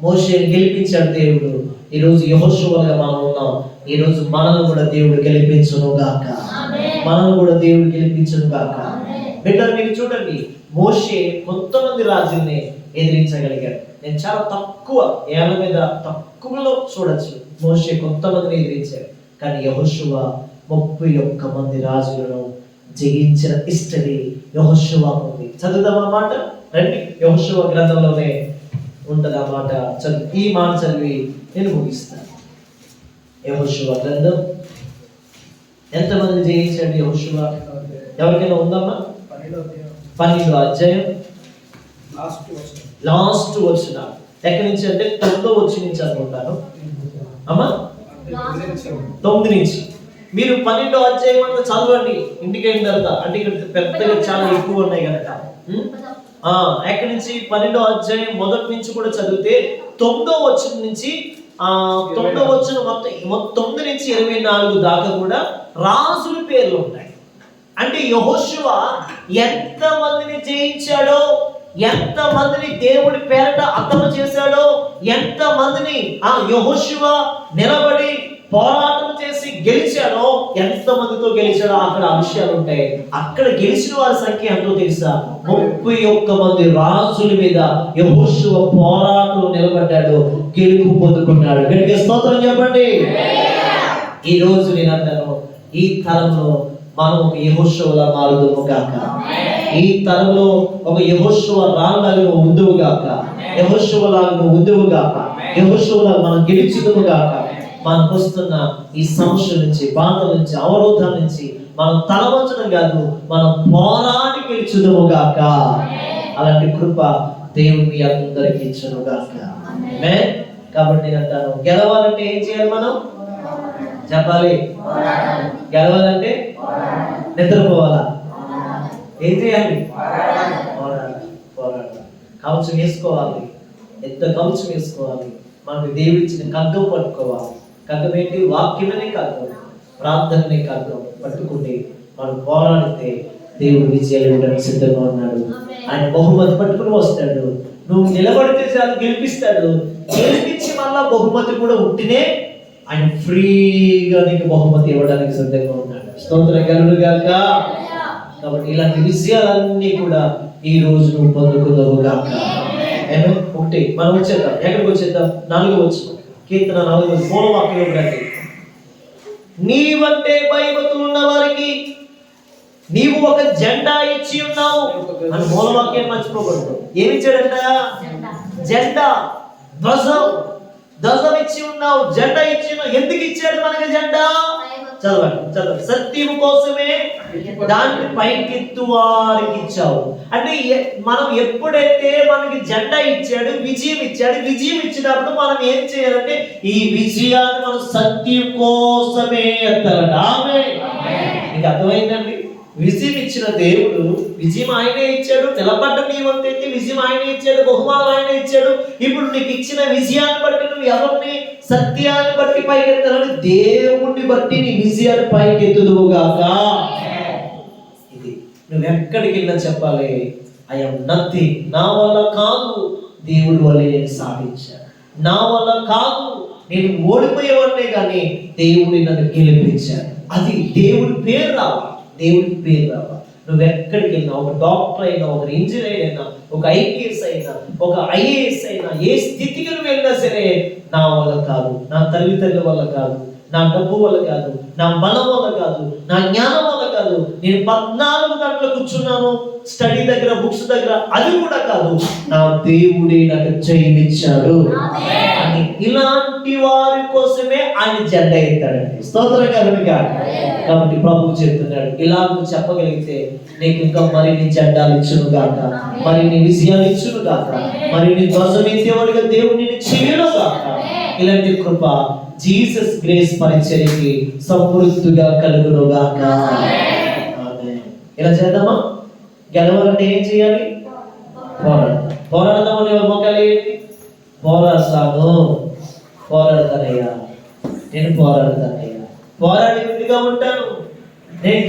మోషేని గెలిపించాడు దేవుడు. ఈ రోజు యెహోషువగా మనం ఉన్నాం. ఈ రోజు మనల్ని కూడా దేవుడు గెలిపించును గాక. మనల్ని కూడా దేవుడు గెలిపించును గాక. బిడ్డలు మీరు చూడండి, మోషే కొంతమంది రాజుల్ని ఎదిరించగలిగాడు. నేను చాలా తక్కువ ఏళ్ళ మీద తక్కువలో చూడొచ్చు మోషే కొంతమందిని ఎదిరించాడు. కానీ యెహోషువ 31 మంది రాజులను జయించిన హిస్టరీ యెహోషువ ఉంది. చదువుదాం ఆ మాట, రండి. యెహోషువ గ్రంథంలోనే ఉంటది ఆ మాట. చదువు, ఈ మాట చదివి నేను ముగిస్తాను. యెహోషువ గ్రంథం ఎంతమంది జయించాడు యెహోషువ? ఎవరికైనా ఉందమ్మా? 12వ అధ్యాయం లాస్ట్ వచ్చిన ఎక్కడి నుంచి అంటే 9వ వచ్చి నుంచి అనుకుంటాను అమ్మా. 9 నుంచి మీరు 12వ అధ్యాయం అంతా చదవండి ఇంటికి అయిన తర్వాత. అంటే ఇక్కడ పెద్దగా చాలా ఎక్కువ ఉన్నాయి కనుక ఎక్కడి నుంచి 12వ అధ్యాయం మొదటి నుంచి కూడా చదివితే 9వ వచనం నుంచి 9వ వచనం మొత్తం 9 నుంచి 24 దాకా కూడా రాజుల పేర్లు ఉంటాయి. అంటే యెహోషువ ఎంత మందిని జయించాడో, ఎంత మందిని దేవుడి పేరట అర్థం చేశాడో, ఎంత మందిని యెహోషువ నిలబడి పోరాటం చేసి గెలిచాడో, ఎంత మందితో గెలిచాడో అక్కడ ఆ విషయాలు ఉంటాయి. అక్కడ గెలిచిన వారి సంఖ్య ఎంతో తెలుసా? 31 మంది రాజుల మీద యెహోషువ పోరాటం నిలబడ్డాడు, గెలుపు పొందుకున్నాడు. గట్టిగా స్తోత్రం చెప్పండి. ఈ రోజు నేను అంటాను, ఈ తరంలో మనం ఒక యెహోషువలా మారుదుము గాక. ఈ తరంలో ఒక యెహోషువ రాళ్ళను ఉందువు గాక, యెహోషువలాగా ఉందువు గాక, యెహోషువలా మనం గెలుచుదుము గాక. మనకు వస్తున్న ఈ సమస్య నుంచి, బాధల నుంచి, అవరోధాల నుంచి మనం తలవంచడం కాదు, మనం పోరాడి గెలుచుదుము గాక. అలాంటి కృప దేవుని అందరికీ ఇచ్చును గాక. కాబట్టి నేను అంటాను, గెలవాలంటే ఏం చేయాలి? మనం చెప్పాలి. గెలవాలంటే నిద్రపోవాలా? ఏం చేయాలి? పోరాడాలి. కవచం వేసుకోవాలి, ఎంత కవచం వేసుకోవాలి. మనకు దేవుడు ఇచ్చిన ఖడ్గం పట్టుకోవాలి. ఖడ్గం ఏంటి? వాక్యమనే ఖడ్గం, ప్రార్థననే ఖడ్గం పట్టుకుంటే మనం పోరాడితే దేవుడు విజయాలు ఇవ్వడానికి సిద్ధంగా ఉన్నాడు. ఆయన బహుమతి పట్టుకుని వస్తాడు. నువ్వు నిలబడితే చాలు గెలిపిస్తాడు. గెలిపించి మళ్ళా బహుమతి కూడా ఉంటేనే ఆయన ఫ్రీగా నీకు బహుమతి ఇవ్వడానికి సిద్ధంగా ఉన్నాడు. స్తోత్రం కలుగును గాక. కాబట్టి ఇలాంటి విజయాలన్నీ కూడా ఈ రోజు నువ్వు పొందుకుందావు గాక. ఒకటి మనం వచ్చేద్దాం. ఎక్కడికి వచ్చేద్దాం? 4వ వచనం, కీర్తన 4వ మూలవాక్యం రండి. నీవంటే భయభక్తులు ఉన్న వారికి నీవు ఒక జెండా ఇచ్చి ఉన్నావు అని మూలవాక్యం మర్చిపోకూడదు. ఏమి ఇచ్చాడంట? జెండా, ధ్వజం ఇచ్చి ఉన్నావు, జెండా ఇచ్చి ఉన్నావు. ఎందుకు ఇచ్చాడు మనకి జెండా? చదవండి. సత్యం కోసమే దాన్ని పైకెత్తు వారికి ఇచ్చావు. అంటే మనం ఎప్పుడైతే మనకి జెండా ఇచ్చాడు, విజయం ఇచ్చాడు, విజయం ఇచ్చినప్పుడు మనం ఏం చేయాలంటే ఈ విజయాన్ని మనం సత్యం కోసమే ఎత్తాలంట. ఆమేన్. మీకు అర్థమైందండి? విజయం ఇచ్చిన దేవుడు, విజయం ఆయనే ఇచ్చాడు. నిలబడ్డ నీ వంతైతే విజయం ఆయనే ఇచ్చాడు, బహుమానం ఆయనే ఇచ్చాడు. ఇప్పుడు నీకు ఇచ్చిన విజయాన్ని బట్టి నువ్వు ఎవరిని? సత్యాన్ని బట్టి పైకెత్తాలని, దేవుణ్ణి బట్టి నీ విజయాన్ని పైకెత్తుదువుగాక. ఇది నువ్వు ఎక్కడికి వెళ్ళినా చెప్పాలి, ఐ యామ్ నథింగ్. నా వల్ల కాదు, దేవుడి వల్ల నేను సాధించాను. నా వల్ల కాదు, నేను ఓడిపోయేవాడినే కానీ దేవుడి నన్ను గెలిపించాడు. అది దేవుడి పేరు రావాలి, దేవుడికి పేరు రావాలి. నువ్వు ఎక్కడికి వెళ్ళినా, ఒక డాక్టర్ అయినా, ఒక ఇంజనీర్ అయినా, ఒక ఐపీఎస్ అయినా, ఒక ఐఏఎస్ అయినా, ఏ స్థితికి నువ్వు వెళ్ళినా సరే, నా వల్ల కాదు, నా తల్లిదండ్రుల వల్ల కాదు, నా డబ్బు వల్ల కాదు, నా బలం వల్ల కాదు, నా జ్ఞానం వల్ల కాదు. నేను 14 గంటలు కూర్చున్నాను స్టడీ దగ్గర, బుక్స్ దగ్గర, అది కూడా కాదు. నా దేవుడే నాకు జయమిచ్చాడు అని ఇలాంటి వారి కోసమే ఆయన జెండా ఎత్తాడండి. స్తోత్రం కలుగుగా. కాబట్టి ప్రభువు చెప్తున్నాడు, ఇలా నువ్వు చెప్పగలిగితే నీకు ఇంకా మరిన్ని జెండాలు ఇచ్చును గాక, మరిన్ని విజయాలు ఇచ్చును గాక, మరిన్ని ధ్వజమెత్తేవాడిగా దేవుడు నిన్ను చేయను గాక. ఇలాంటి కృప జీసస్ గ్రేస్ పరిచర్యకి సమృద్ధిగా కలుగును గాక. ఆమేన్. ఇలా చేద్దామా? గెలవాలంటే ఏం చేయాలి? పోరాడతాం. పోరాడదామని ఎవరి మొక్కలు ఏంటి? పోరాడతానయ్యా, నేను పోరాడతానయ్యా, పోరాడి ఉంటాను. నేను